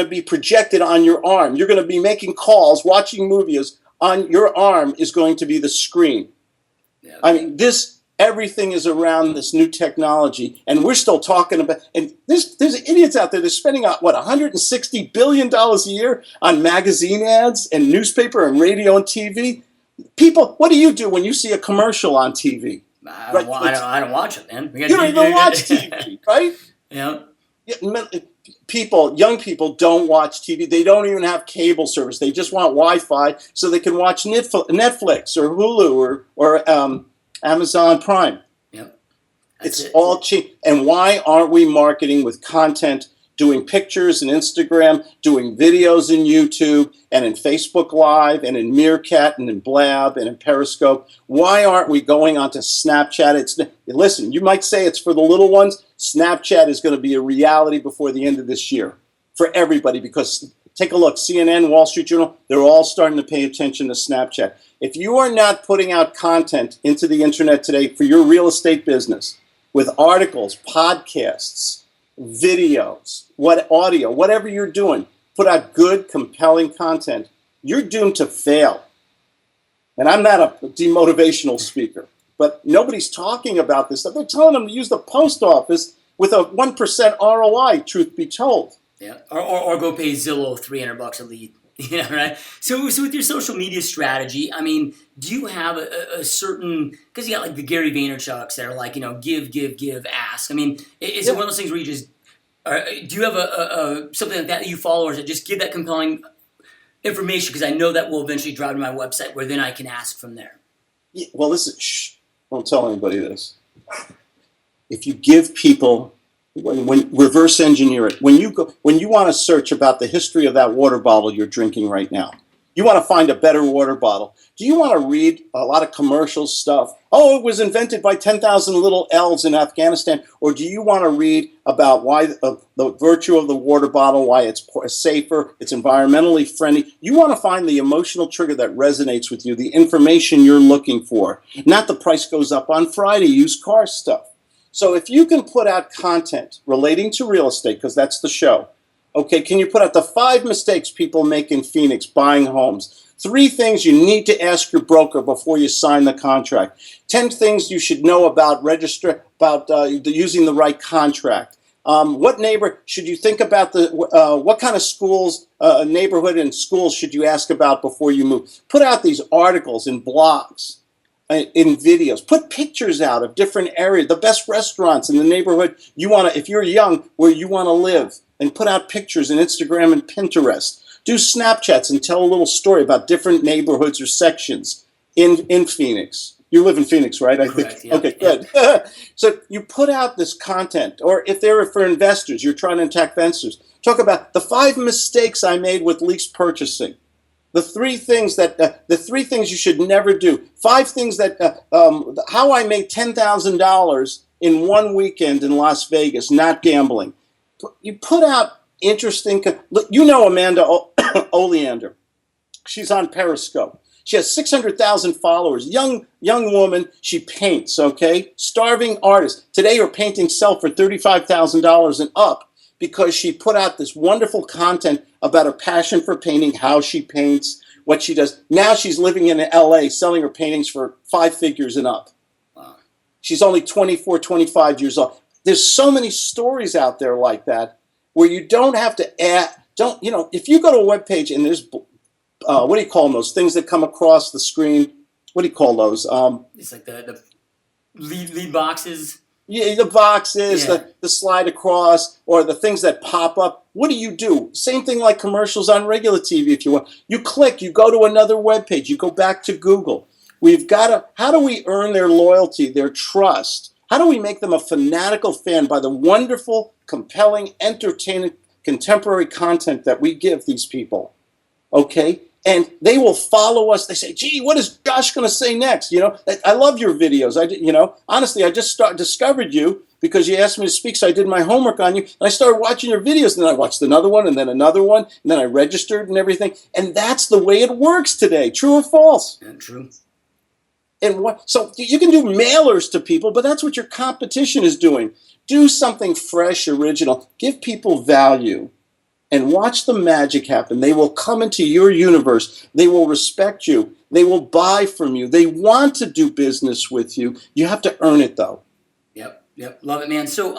be projected on your arm. You're going to be making calls, watching movies. On your arm is going to be the screen. Yeah. I mean, everything is around this new technology, and we're still talking about. And there's idiots out there that are spending $160 billion a year on magazine ads and newspaper and radio and TV. People, what do you do when you see a commercial on TV?
I don't watch it, man.
You don't even watch TV, right?
Yeah.
Young people don't watch TV. They don't even have cable service. They just want Wi-Fi so they can watch Netflix or Hulu or Amazon Prime.
Yep.
It's all cheap. And why aren't we marketing with content, doing pictures in Instagram, doing videos in YouTube and in Facebook Live and in Meerkat and in Blab and in Periscope? Why aren't we going onto Snapchat? Listen, you might say it's for the little ones. Snapchat is going to be a reality before the end of this year for everybody because take a look, CNN, Wall Street Journal, they're all starting to pay attention to Snapchat. If you are not putting out content into the internet today for your real estate business with articles, podcasts, videos, audio, whatever you're doing, put out good, compelling content, you're doomed to fail. And I'm not a demotivational speaker, but nobody's talking about this stuff. They're telling them to use the post office with a 1% ROI, truth be told.
Yeah, or go pay Zillow $300 a lead. Yeah, right. So with your social media strategy, I mean, do you have a certain, because you got like the Gary Vaynerchuks that are like, give, ask. I mean, is it one of those things where you just, do you have a something like that you follow, or is it just give that compelling information? Because I know that will eventually drive to my website where then I can ask from there.
Yeah, well, don't tell anybody this. If you give people, when reverse engineer it, when you want to search about the history of that water bottle you're drinking right now, you want to find a better water bottle. Do you want to read a lot of commercial stuff? Oh, it was invented by 10,000 little elves in Afghanistan. Or do you want to read about why the virtue of the water bottle, why it's safer, it's environmentally friendly? You want to find the emotional trigger that resonates with you, the information you're looking for, not the price goes up on Friday, used car stuff. So if you can put out content relating to real estate, because that's the show, okay, can you put out the 5 mistakes people make in Phoenix buying homes? 3 things you need to ask your broker before you sign the contract. 10 things you should know about using the right contract. What neighbor should you think about what kind of schools, neighborhood and schools should you ask about before you move? Put out these articles and blogs. In videos, put pictures out of different areas, the best restaurants in the neighborhood if you're young, where you want to live, and put out pictures in Instagram and Pinterest. Do Snapchats and tell a little story about different neighborhoods or sections in Phoenix. You live in Phoenix, right? I
Correct,
think.
Yeah.
Okay, good. So you put out this content, or if they're for investors, you're trying to attack investors. Talk about the 5 mistakes I made with lease purchasing. The 3 things you should never do. 5 things how I made $10,000 in one weekend in Las Vegas, not gambling. You put out interesting. You know Amanda Oleander. She's on Periscope. She has 600,000 followers. Young woman. She paints. Okay, starving artist. Today her paintings sell for $35,000 and up, because she put out this wonderful content about her passion for painting, how she paints, what she does. Now she's living in LA selling her paintings for 5 figures and up. Wow. She's only 24, 25 years old. There's so many stories out there like that where you don't have to if you go to a webpage and there's, what do you call them, those things that come across the screen? What do you call those?
It's like the lead boxes.
Yeah, the boxes,
Yeah.
the slide across, or the things that pop up. What do? Same thing like commercials on regular TV if you want. You click, you go to another web page, you go back to Google. We've got to, how do we earn their loyalty, their trust? How do we make them a fanatical fan by the wonderful, compelling, entertaining, contemporary content that we give these people? Okay? And they will follow us. They say, "Gee, what is Josh going to say next?" I love your videos. Honestly, I just discovered you because you asked me to speak, so I did my homework on you, and I started watching your videos. And then I watched another one, and then another one, and then I registered and everything. And that's the way it works today. True or false?
Yeah, true.
So you can do mailers to people, but that's what your competition is doing. Do something fresh, original. Give people value. And watch the magic happen. They will come into your universe. They will respect you. They will buy from you. They want to do business with you. You have to earn it, though.
Yep, love it, man. So,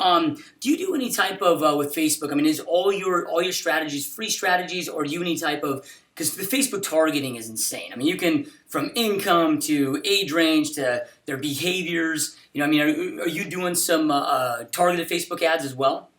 do you do any type of with Facebook? I mean, is all your strategies free strategies, or do you any type of, because the Facebook targeting is insane. I mean, you can from income to age range to their behaviors. I mean, are you doing some targeted Facebook ads as well?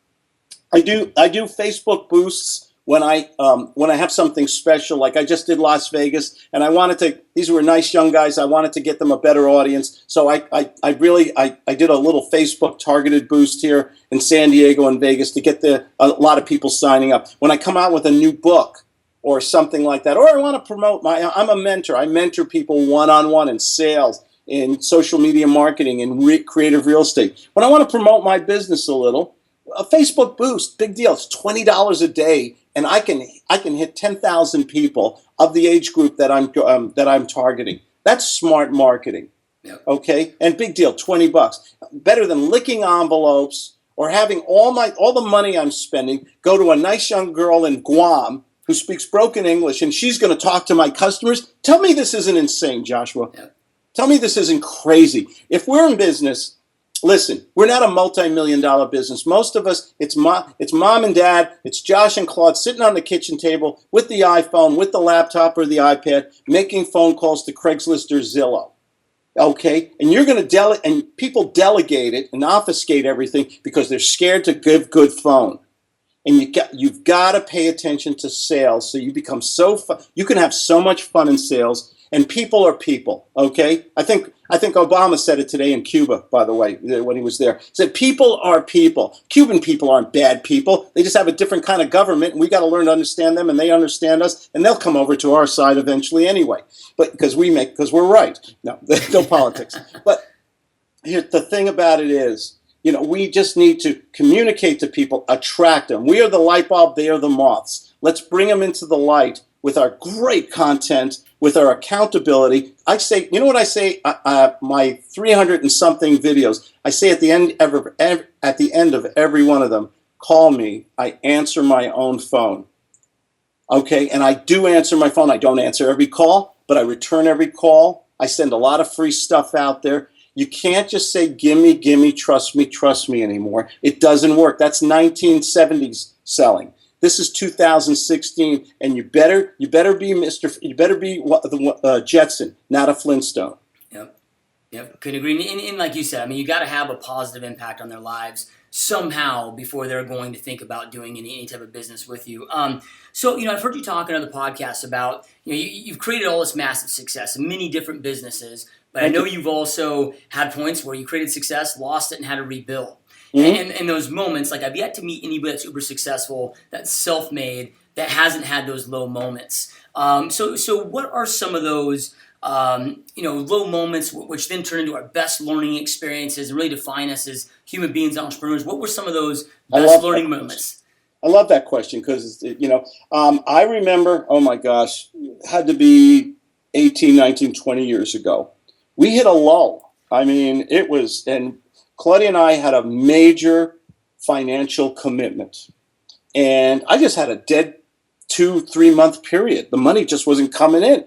I do Facebook boosts when I have something special, like I just did Las Vegas, and I wanted to. These were nice young guys. I wanted to get them a better audience, so I did a little Facebook targeted boost here in San Diego and Vegas to get a lot of people signing up. When I come out with a new book or something like that, or I want to promote I'm a mentor. I mentor people one-on-one in sales, in social media marketing, in creative real estate. When I want to promote my business a little. A Facebook boost, big deal. It's $20 a day, and I can hit 10,000 people of the age group that I'm targeting. That's smart marketing.
Yep.
Okay, and big deal, $20. Better than licking envelopes or having all the money I'm spending go to a nice young girl in Guam who speaks broken English, and she's going to talk to my customers. Tell me this isn't insane, Joshua.
Yep.
Tell me this isn't crazy. If we're in business. Listen, we're not a multi-million-dollar business. Most of us, it's mom and dad, it's Josh and Claude sitting on the kitchen table with the iPhone, with the laptop or the iPad, making phone calls to Craigslist or Zillow. Okay? And you're going to and people delegate it and obfuscate everything because they're scared to give good phone. And you've got to pay attention to sales so you become so fun. You can have so much fun in sales. And people are people, okay? I think Obama said it today in Cuba, by the way, when he was there. He said, people are people. Cuban people aren't bad people. They just have a different kind of government, and we got to learn to understand them, and they understand us, and they'll come over to our side eventually anyway. But because we're right. No politics. But here's the thing about it is, we just need to communicate to people, attract them. We are the light bulb, they are the moths. Let's bring them into the light with our great content, with our accountability. I say, you know what I say? My 300 and something videos. I say at the end of every one of them, call me. I answer my own phone. Okay, and I do answer my phone. I don't answer every call, but I return every call. I send a lot of free stuff out there. You can't just say, gimme, trust me anymore. It doesn't work. That's 1970s selling. This is 2016, and you better be the Jetson, not a Flintstone.
Yep. Couldn't agree. And like you said, I mean, you got to have a positive impact on their lives somehow before they're going to think about doing any type of business with you. So I've heard you talk on other podcasts about you've created all this massive success in many different businesses, but I know you've also had points where you created success, lost it, and had to rebuild. Mm-hmm. And those moments, like I've yet to meet anybody that's super successful, that's self-made, that hasn't had those low moments. So what are some of those, low moments which then turn into our best learning experiences and really define us as human beings, entrepreneurs? What were some of those best learning moments?
I love that question because, I remember, oh my gosh, it had to be 18, 19, 20 years ago. We hit a lull. I mean, and Claudia and I had a major financial commitment, and I just had a dead 2-3 month period. The money just wasn't coming in,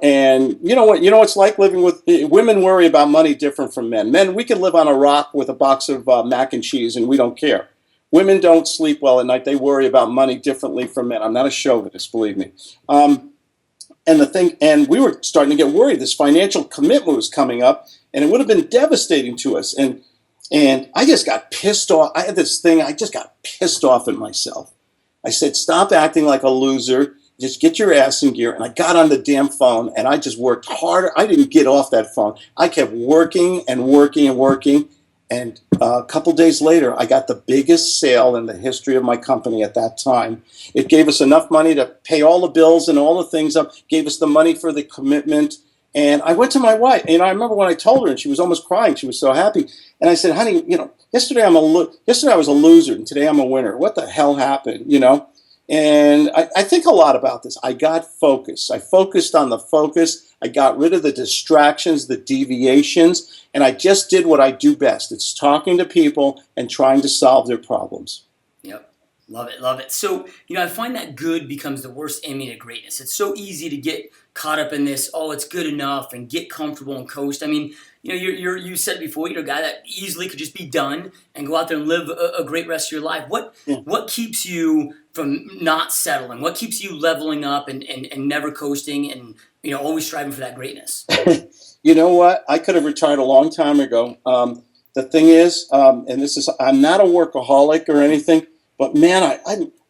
and you know what it's like living with women. Worry about money different from men. Men, we can live on a rock with a box of mac and cheese and we don't care. Women don't sleep well at night. They worry about money differently from men. I'm not a chauvinist, believe me. And we were starting to get worried. This financial commitment was coming up, and it would have been devastating to us. And And I just got pissed off. I had this thing, I just got pissed off at myself. I said, stop acting like a loser. Just get your ass in gear. And I got on the damn phone and I just worked harder. I didn't get off that phone. I kept working and working and working. And a couple days later, I got the biggest sale in the history of my company at that time. It gave us enough money to pay all the bills and all the things up, gave us the money for the commitment. And I went to my wife, and I remember when I told her, and she was almost crying. She was so happy. And I said, honey, yesterday yesterday I was a loser, and today I'm a winner. What the hell happened, And I think a lot about this. I got focused. I focused on the focus. I got rid of the distractions, the deviations, and I just did what I do best. It's talking to people and trying to solve their problems.
Yep. Love it. Love it. So, I find that good becomes the worst enemy to greatness. It's so easy to get caught up in this, oh, it's good enough, and get comfortable and coast. I mean, you said before, you're a guy that easily could just be done and go out there and live a great rest of your life. What keeps you from not settling? What keeps you leveling up and never coasting and, always striving for that greatness?
You know what? I could have retired a long time ago. The thing is, I'm not a workaholic or anything, but man,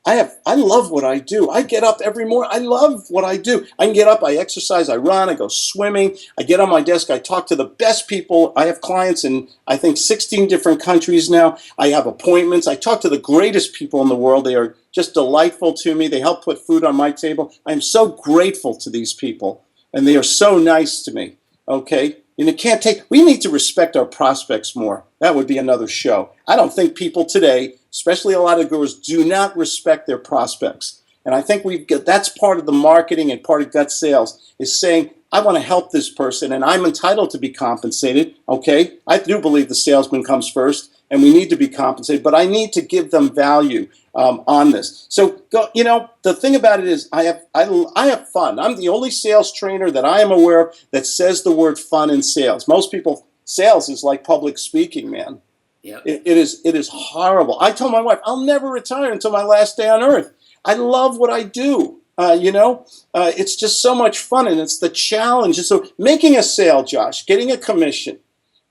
I love what I do. I get up every morning. I love what I do. I can get up, I exercise, I run, I go swimming. I get on my desk, I talk to the best people. I have clients in, I think, 16 different countries now. I have appointments. I talk to the greatest people in the world. They are just delightful to me. They help put food on my table. I'm so grateful to these people, and they are so nice to me. Okay? We need to respect our prospects more. That would be another show. I don't think people today, especially a lot of gurus, do not respect their prospects. And I think that's part of the marketing and part of gut sales is saying, I want to help this person and I'm entitled to be compensated. Okay? I do believe the salesman comes first and we need to be compensated, but I need to give them value on this. So, the thing about it is I have fun. I'm the only sales trainer that I am aware of that says the word fun in sales. Most people, sales is like public speaking, man.
Yep.
It is horrible. I told my wife, I'll never retire until my last day on earth. I love what I do. It's just so much fun, and it's the challenge. And so making a sale, Josh, getting a commission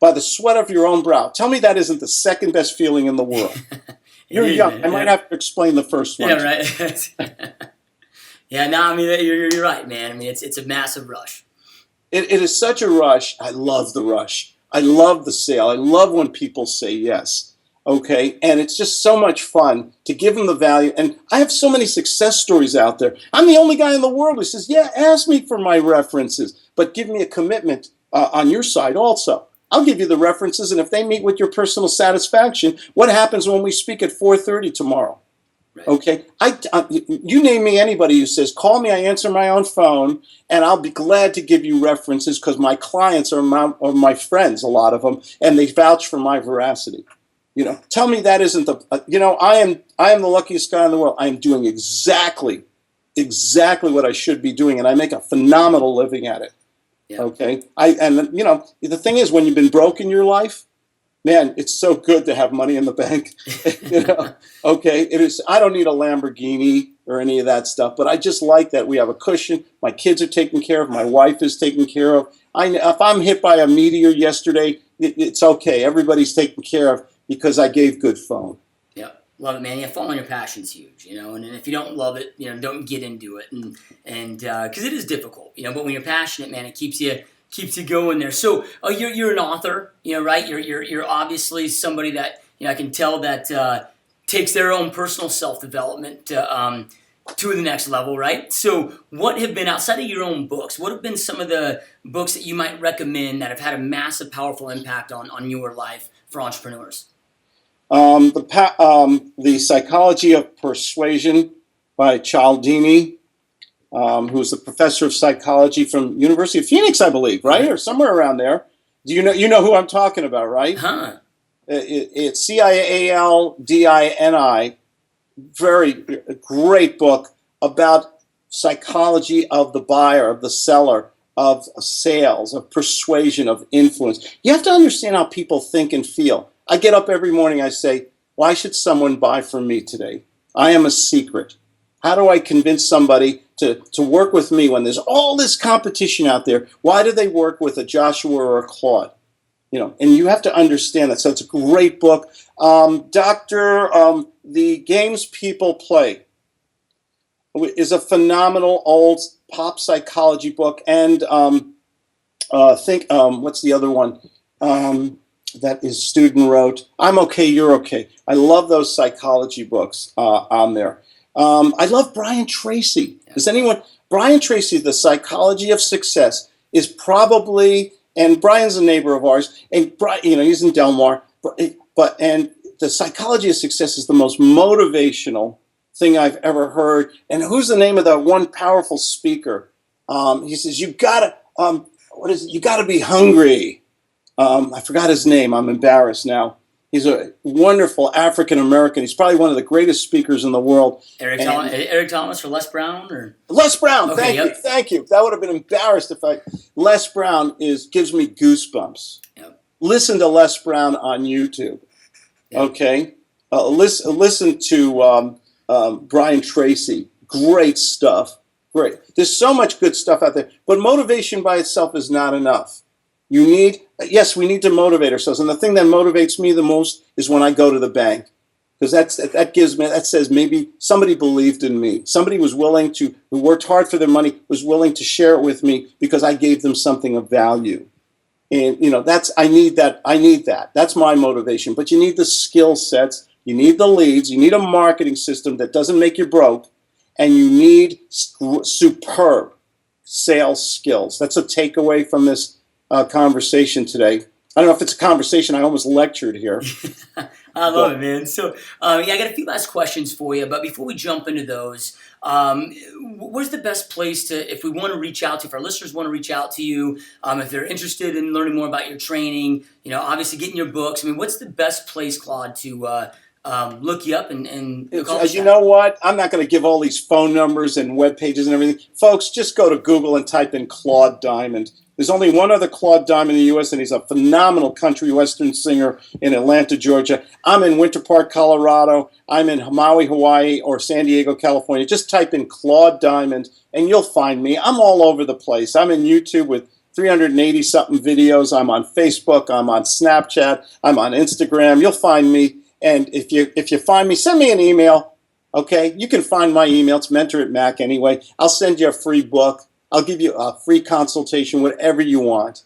by the sweat of your own brow, tell me that isn't the second best feeling in the world. You're young. I might have to explain the first one.
Yeah, right. Yeah, no, I mean, you're right, man. I mean, it's a massive rush.
It is such a rush. I love the rush. I love the sale. I love when people say yes. Okay? And it's just so much fun to give them the value. And I have so many success stories out there. I'm the only guy in the world who says, yeah, ask me for my references, but give me a commitment on your side also. I'll give you the references, and if they meet with your personal satisfaction, what happens when we speak at 4:30 tomorrow? Right. Okay? You name me anybody who says, call me, I answer my own phone, and I'll be glad to give you references because my clients are my friends, a lot of them, and they vouch for my veracity. Tell me that isn't I am the luckiest guy in the world. I am doing exactly what I should be doing, and I make a phenomenal living at it. Yeah. Okay. The thing is, when you've been broke in your life, man, it's so good to have money in the bank. Okay. It is. I don't need a Lamborghini or any of that stuff, but I just like that we have a cushion. My kids are taken care of. My wife is taken care of. If I'm hit by a meteor yesterday, it's okay. Everybody's taken care of because I gave good phone.
Love it, man. Yeah, following your passion's huge, and if you don't love it, don't get into it, and because it is difficult, but when you're passionate, man, it keeps you going there. So, you're an author, right? You're obviously somebody that I can tell that takes their own personal self-development to the next level, right? So, what have been outside of your own books? What have been some of the books that you might recommend that have had a massive, powerful impact on your life for entrepreneurs?
The Psychology of Persuasion by Cialdini, who's a professor of psychology from University of Phoenix, I believe, right? Or somewhere around there. Do you know who I'm talking about, right?
Huh.
It's Cialdini. Very great book about psychology of the buyer, of the seller, of sales, of persuasion, of influence. You have to understand how people think and feel. I get up every morning, I say, why should someone buy from me today? I am a secret. How do I convince somebody to work with me when there's all this competition out there? Why do they work with a Joshua or a Claude? And you have to understand that. So it's a great book. The Games People Play is a phenomenal old pop psychology book. And what's the other one that his student wrote? I'm Okay, You're Okay. I love those psychology books on there. I love Brian Tracy. Brian Tracy, The Psychology of Success, is probably, and Brian's a neighbor of ours, and Brian, he's in Del Mar, and The Psychology of Success is the most motivational thing I've ever heard. And who's the name of that one powerful speaker? He says, you gotta be hungry. I forgot his name. I'm embarrassed now. He's a wonderful African-American. He's probably one of the greatest speakers in the world.
Eric Thomas or Les Brown? Or
Les Brown,
okay,
thank you. That would have been embarrassed Les Brown gives me goosebumps.
Yep.
Listen to Les Brown on YouTube. Yep. Okay? Listen to Brian Tracy. Great stuff. Great. There's so much good stuff out there. But motivation by itself is not enough. We need to motivate ourselves. And the thing that motivates me the most is when I go to the bank. Because that says maybe somebody believed in me. Somebody who worked hard for their money, was willing to share it with me because I gave them something of value. And I need that. That's my motivation. But you need the skill sets, you need the leads, you need a marketing system that doesn't make you broke, and you need superb sales skills. That's a takeaway from this conversation today. I don't know if it's a conversation. I almost lectured here.
I love it, man. So, I got a few last questions for you. But before we jump into those, where's the best place if we want to reach out to, if our listeners want to reach out to you, if they're interested in learning more about your training, obviously getting your books. What's the best place, Claude, to look you up and
you know what? I'm not going to give all these phone numbers and web pages and everything. Folks, just go to Google and type in Claude Diamond. There's only one other Claude Diamond in the U.S., and he's a phenomenal country western singer in Atlanta, Georgia. I'm in Winter Park, Colorado. I'm in Maui, Hawaii, or San Diego, California. Just type in Claude Diamond, and you'll find me. I'm all over the place. I'm in YouTube with 380-something videos. I'm on Facebook. I'm on Snapchat. I'm on Instagram. You'll find me. And if you find me, send me an email. Okay? You can find my email. It's mentor@mac anyway. I'll send you a free book. I'll give you a free consultation, whatever you want.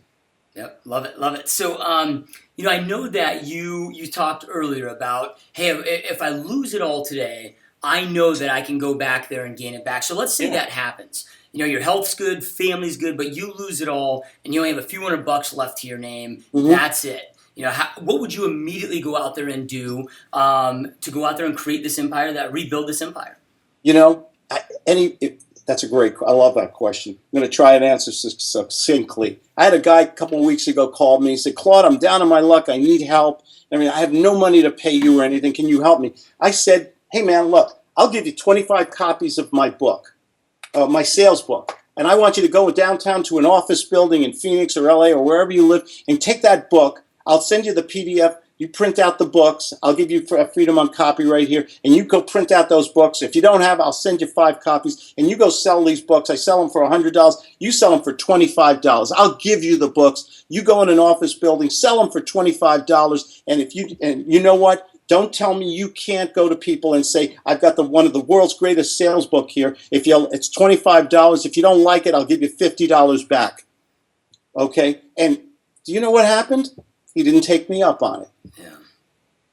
Yep, love it. So, I know that you talked earlier about, hey, if I lose it all today, I know that I can go back there and gain it back. So let's say that happens. Your health's good, family's good, but you lose it all, and you only have a few $100 left to your name. Mm-hmm. That's it. What would you immediately go out there and do to go out there and create this empire, rebuild this empire? I love that question. I'm going to try and answer succinctly. I had a guy a couple of weeks ago called me. He said, Claude, I'm down on my luck. I need help. I have no money to pay you or anything. Can you help me? I said, hey, man, look, I'll give you 25 copies of my book, my sales book. And I want you to go downtown to an office building in Phoenix or LA or wherever you live and take that book. I'll send you the PDF. You print out the books. I'll give you freedom on copyright here, and you go print out those books. If you don't have, I'll send you 5 copies, and you go sell these books. I sell them for $100. You sell them for $25. I'll give you the books. You go in an office building, sell them for $25, and you know what? Don't tell me you can't go to people and say, I've got one of the world's greatest sales book here. It's $25. If you don't like it, I'll give you $50 back. Okay? And do you know what happened? He didn't take me up on it. Yeah.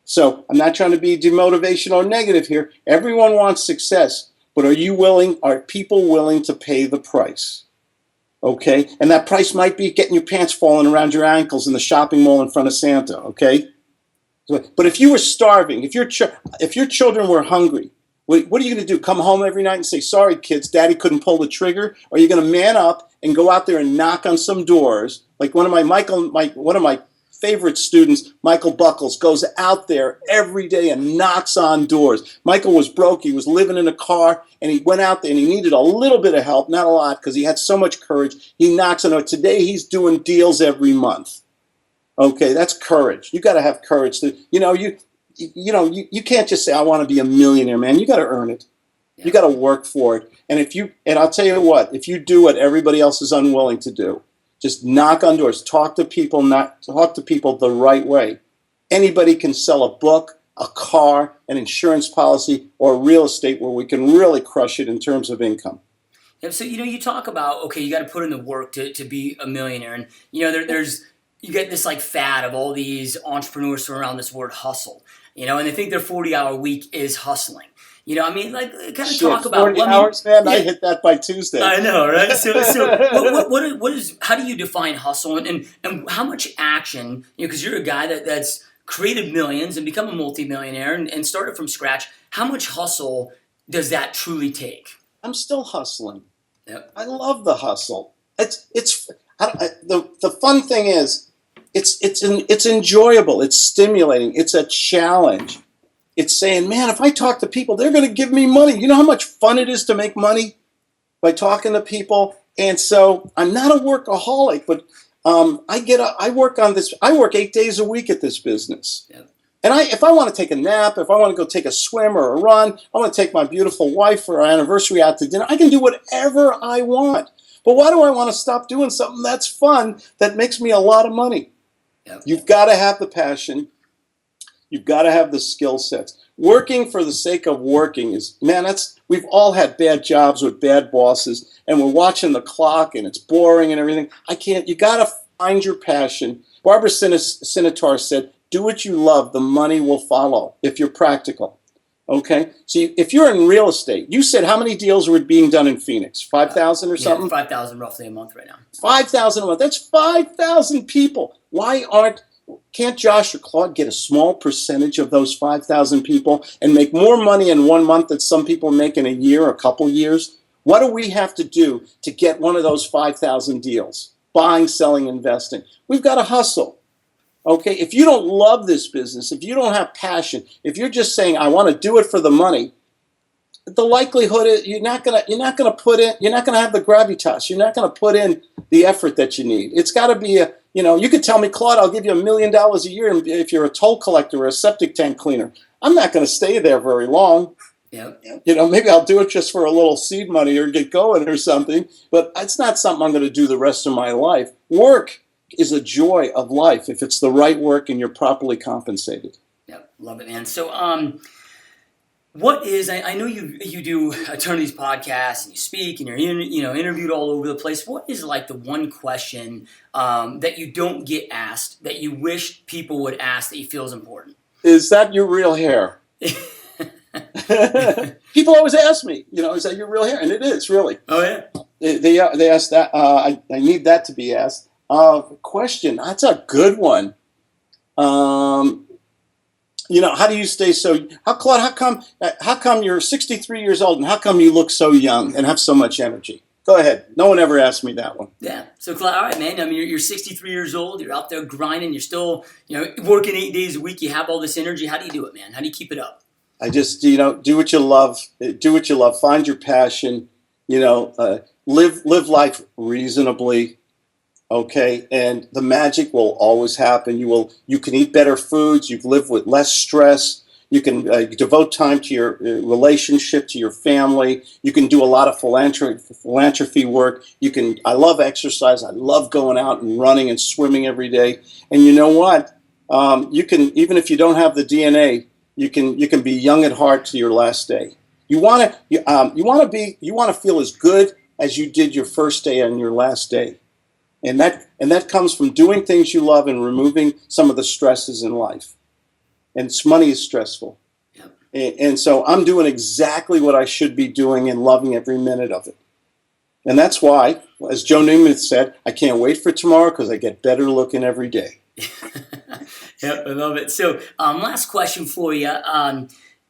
So I'm not trying to be demotivational or negative here. Everyone wants success, but are people willing to pay the price? Okay? And that price might be getting your pants falling around your ankles in the shopping mall in front of Santa, okay? But if you were starving, if your children were hungry, what are you going to do? Come home every night and say, sorry, kids, Daddy couldn't pull the trigger? Or are you going to man up and go out there and knock on some doors? Like one of my favorite students, Michael Buckles, goes out there every day and knocks on doors. Michael was broke. He was living in a car, and he went out there, and he needed a little bit of help, not a lot, because he had so much courage. He knocks on it. Today, he's doing deals every month. Okay, that's courage. You got to have courage. You can't just say, I want to be a millionaire, man. You got to earn it. Yeah. You got to work for it. And I'll tell you what, if you do what everybody else is unwilling to do, Just knock on doors, talk to people, not talk to people the right way. Anybody can sell a book, a car, an insurance policy, or real estate where we can really crush it in terms of income.
Yeah, so you talk about, okay, you got to put in the work to be a millionaire, and there's you get this like fad of all these entrepreneurs throw around this word hustle, and they think their 40-hour week is hustling. I mean, like, kind of talk about
40 hours, man. Yeah. I hit that by Tuesday.
I know, right? So what is? How do you define hustle, and how much action? Because you're a guy that's created millions and become a multimillionaire and started from scratch. How much hustle does that truly take?
I'm still hustling.
Yep.
I love the hustle. The fun thing is, it's enjoyable. It's stimulating. It's a challenge. It's saying, man, if I talk to people, they're going to give me money. You know how much fun it is to make money by talking to people? And so I'm not a workaholic, but I work on this. I work 8 days a week at this business. Yep. And if I want to take a nap, if I want to go take a swim or a run, I want to take my beautiful wife for our anniversary out to dinner, I can do whatever I want. But why do I want to stop doing something that's fun, that makes me a lot of money? Yep. You've got to have the passion. You've got to have the skill sets. Working for the sake of working we've all had bad jobs with bad bosses, and we're watching the clock and it's boring and everything. You got to find your passion. Barbara Sinatar said, do what you love, the money will follow if you're practical. Okay? So if you're in real estate, you said how many deals were being done in Phoenix? 5,000 or something?
5,000 roughly a month right now.
5,000 a month. That's 5,000 people. Can't Josh or Claude get a small percentage of those 5,000 people and make more money in 1 month than some people make in a year or a couple years? What do we have to do to get one of those 5,000 deals? Buying, selling, investing. We've got to hustle. Okay, if you don't love this business, if you don't have passion, if you're just saying I want to do it for the money, the likelihood is you're not gonna have the gravitas. You're not gonna put in the effort that you need. It's got to be you could tell me, Claude, I'll give you $1 million a year if you're a toll collector or a septic tank cleaner. I'm not going to stay there very long.
Yep.
Maybe I'll do it just for a little seed money or get going or something, but it's not something I'm going to do the rest of my life. Work is a joy of life if it's the right work and you're properly compensated.
Yep, love it, man. So, what is? I know you do a ton of these podcasts and you speak and you're interviewed all over the place. What is like the one question that you don't get asked that you wish people would ask that you feel is important?
Is that your real hair? People always ask me, is that your real hair? And it is, really.
Oh yeah.
They ask that. I need that to be asked. Question. That's a good one. How do you stay so? Claude? How come you're 63 years old and how come you look so young and have so much energy? Go ahead. No one ever asked me that one.
Yeah. So, Claude, all right, man. I mean, you're 63 years old. You're out there grinding. You're still, working 8 days a week. You have all this energy. How do you do it, man? How do you keep it up?
I just, do what you love. Do what you love. Find your passion. Live life reasonably. Okay, and the magic will always happen. You can eat better foods. You can live with less stress. You can devote time to your relationship, to your family. You can do a lot of philanthropy work. I love exercise. I love going out and running and swimming every day. And you know what? You can, even if you don't have the DNA, you can be young at heart to your last day. You want to feel as good as you did your first day and your last day. And that comes from doing things you love and removing some of the stresses in life. And money is stressful. Yep. And so I'm doing exactly what I should be doing and loving every minute of it. And that's why, as Joe Newman said, I can't wait for tomorrow because I get better looking every day.
Yep, I love it. So last question for you.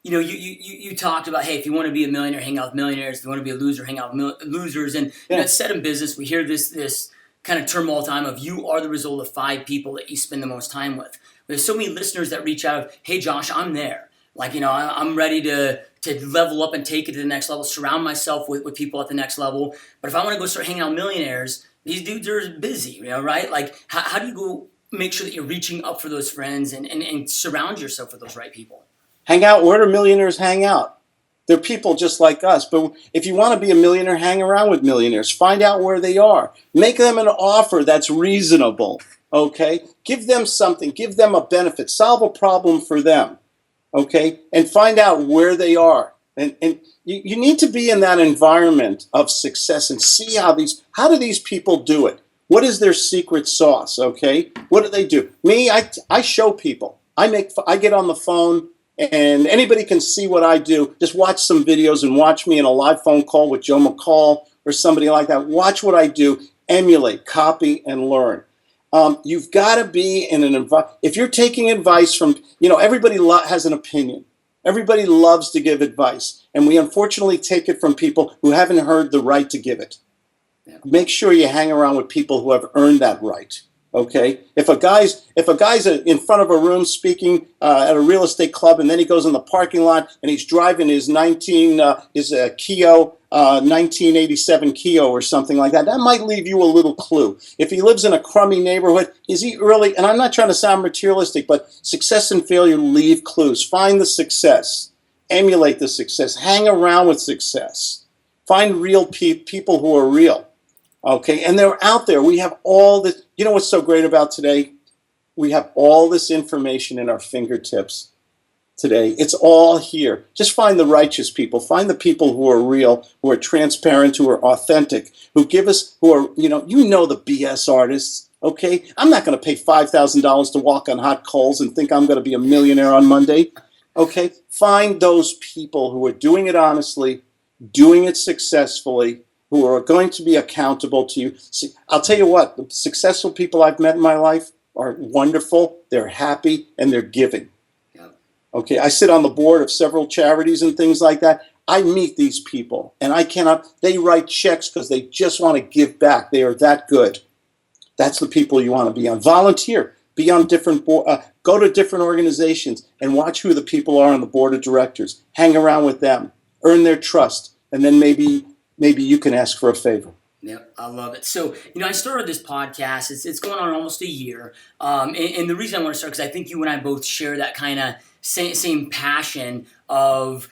You talked about, hey, if you want to be a millionaire, hang out with millionaires. If you want to be a loser, hang out with losers. And it's said in business, we hear this kind of term all the time of you are the result of 5 people that you spend the most time with. There's so many listeners that reach out of, hey, Josh, I'm there. Like, I'm ready to level up and take it to the next level, surround myself with people at the next level. But if I want to go start hanging out with millionaires, these dudes are busy, right? Like, how do you go make sure that you're reaching up for those friends and surround yourself with those right people?
Hang out. Where do millionaires hang out? They're people just like us. But if you want to be a millionaire, hang around with millionaires. Find out where they are. Make them an offer that's reasonable. Okay? Give them something. Give them a benefit. Solve a problem for them. Okay? And find out where they are. And you need to be in that environment of success and see how do these people do it? What is their secret sauce? Okay? What do they do? Me, I show people. I get on the phone and anybody can see what I do. Just watch some videos and watch me in a live phone call with Joe McCall or somebody like that. Watch what I do, emulate, copy, and learn. You've got to be in an environment. If you're taking advice from, everybody has an opinion. Everybody loves to give advice. And we unfortunately take it from people who haven't heard the right to give it. Yeah. Make sure you hang around with people who have earned that right. Okay, if a guy's in front of a room speaking at a real estate club, and then he goes in the parking lot and he's driving his Kia 1987 Kia or something like that, that might leave you a little clue. If he lives in a crummy neighborhood, is he early? And I'm not trying to sound materialistic, but success and failure leave clues. Find the success, emulate the success, hang around with success, find real people who are real. Okay, and they're out there. We have all this. You know what's so great about today? We have all this information in our fingertips today. It's all here. Just find the righteous people. Find the people who are real, who are transparent, who are authentic, who give us, who are, the BS artists. Okay, I'm not going to pay $5,000 to walk on hot coals and think I'm going to be a millionaire on Monday. Okay, find those people who are doing it honestly, doing it successfully, who are going to be accountable to you. See, I'll tell you what, the successful people I've met in my life are wonderful, they're happy, and they're giving. Yep. Okay, I sit on the board of several charities and things like that. I meet these people, and they write checks because they just want to give back. They are that good. That's the people you want to be on. Volunteer, be on different go to different organizations and watch who the people are on the board of directors. Hang around with them, earn their trust, and then maybe you can ask for a favor.
Yeah, I love it. So, I started this podcast. It's going on almost a year. And the reason I want to start, because I think you and I both share that kind of same passion of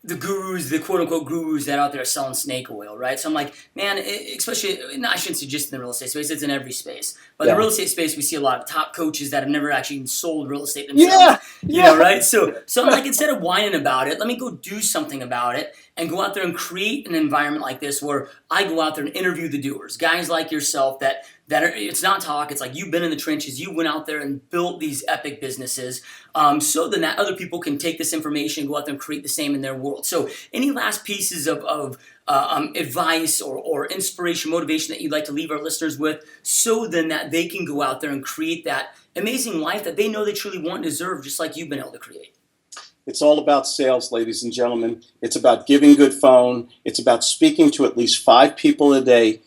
the gurus, the quote-unquote gurus that are out there selling snake oil, right? So I'm like, man, especially, I shouldn't say just in the real estate space, it's in every space. But in the real estate space, we see a lot of top coaches that have never actually sold real estate themselves. Yeah. Right? So I'm like, instead of whining about it, let me go do something about it and go out there and create an environment like this where I go out there and interview the doers, guys like yourself that are, it's not talk, it's like you've been in the trenches, you went out there and built these epic businesses, so then that other people can take this information and go out there and create the same in their world. So any last pieces of advice or inspiration, motivation that you'd like to leave our listeners with, so then that they can go out there and create that amazing life that they know they truly want and deserve, just like you've been able to create?
It's all about sales, ladies and gentlemen. It's about giving good phone. It's about speaking to at least 5 people a day.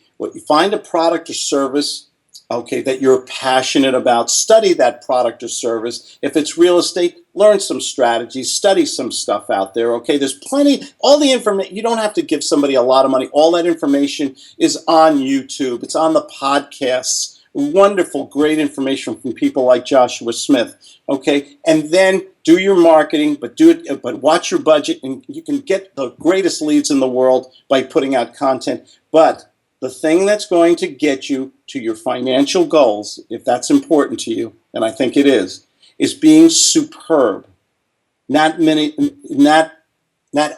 Find a product or service, okay, that you're passionate about. Study that product or service. If it's real estate, learn some strategies. Study some stuff out there, okay? There's plenty, all the information. You don't have to give somebody a lot of money. All that information is on YouTube. It's on the podcasts. Wonderful, great information from people like Joshua Smith, okay? And then do your marketing, but watch your budget, and you can get the greatest leads in the world by putting out content. But the thing that's going to get you to your financial goals, if that's important to you, and I think it is being superb. Not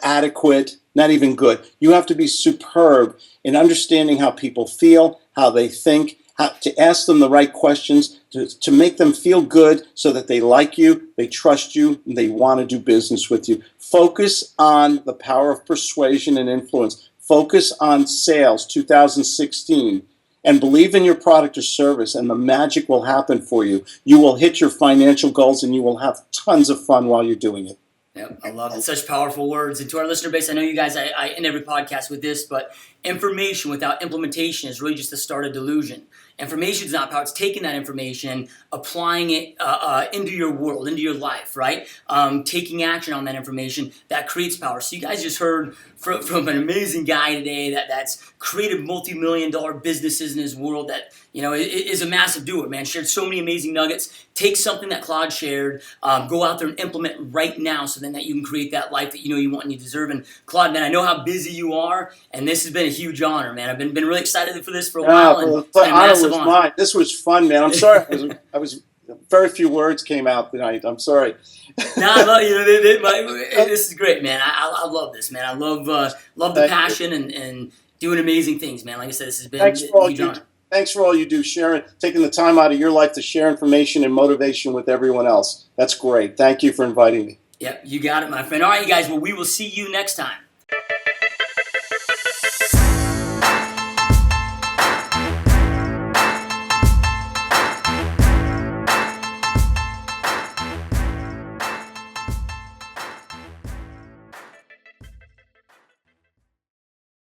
adequate, not even good. You have to be superb in understanding how people feel, how they think, how to ask them the right questions, to make them feel good so that they like you, they trust you, and they want to do business with you. Focus on the power of persuasion and influence. Focus on sales 2016 and believe in your product or service, and the magic will happen for you. You will hit your financial goals, and you will have tons of fun while you're doing it.
Yep, I love it. Such powerful words. And to our listener base, I know you guys, I end every podcast with this, but information without implementation is really just the start of delusion. Information is not power. It's taking that information, applying it into your world, into your life, right? Taking action on that information, that creates power. So you guys just heard from an amazing guy today that's created multi-million-dollar businesses in his world, that is a massive doer, man. Shared so many amazing nuggets. Take something that Claude shared, go out there and implement right now, so then that you can create that life that you want and you deserve. And Claude, man, I know how busy you are, and this has been a huge honor, man. I've been really excited for this for a while. And
the honor was mine. This was fun, man. I'm sorry. I was very few words came out tonight. I'm sorry.
No, I love this is great, man. I love this, man. I love the passion and doing amazing things, man. Like I said, this has been a huge honor.
Thanks for all you do, sharing, taking the time out of your life to share information and motivation with everyone else. That's great. Thank you for inviting me.
Yep, you got it, my friend. All right, you guys. Well, we will see you next time.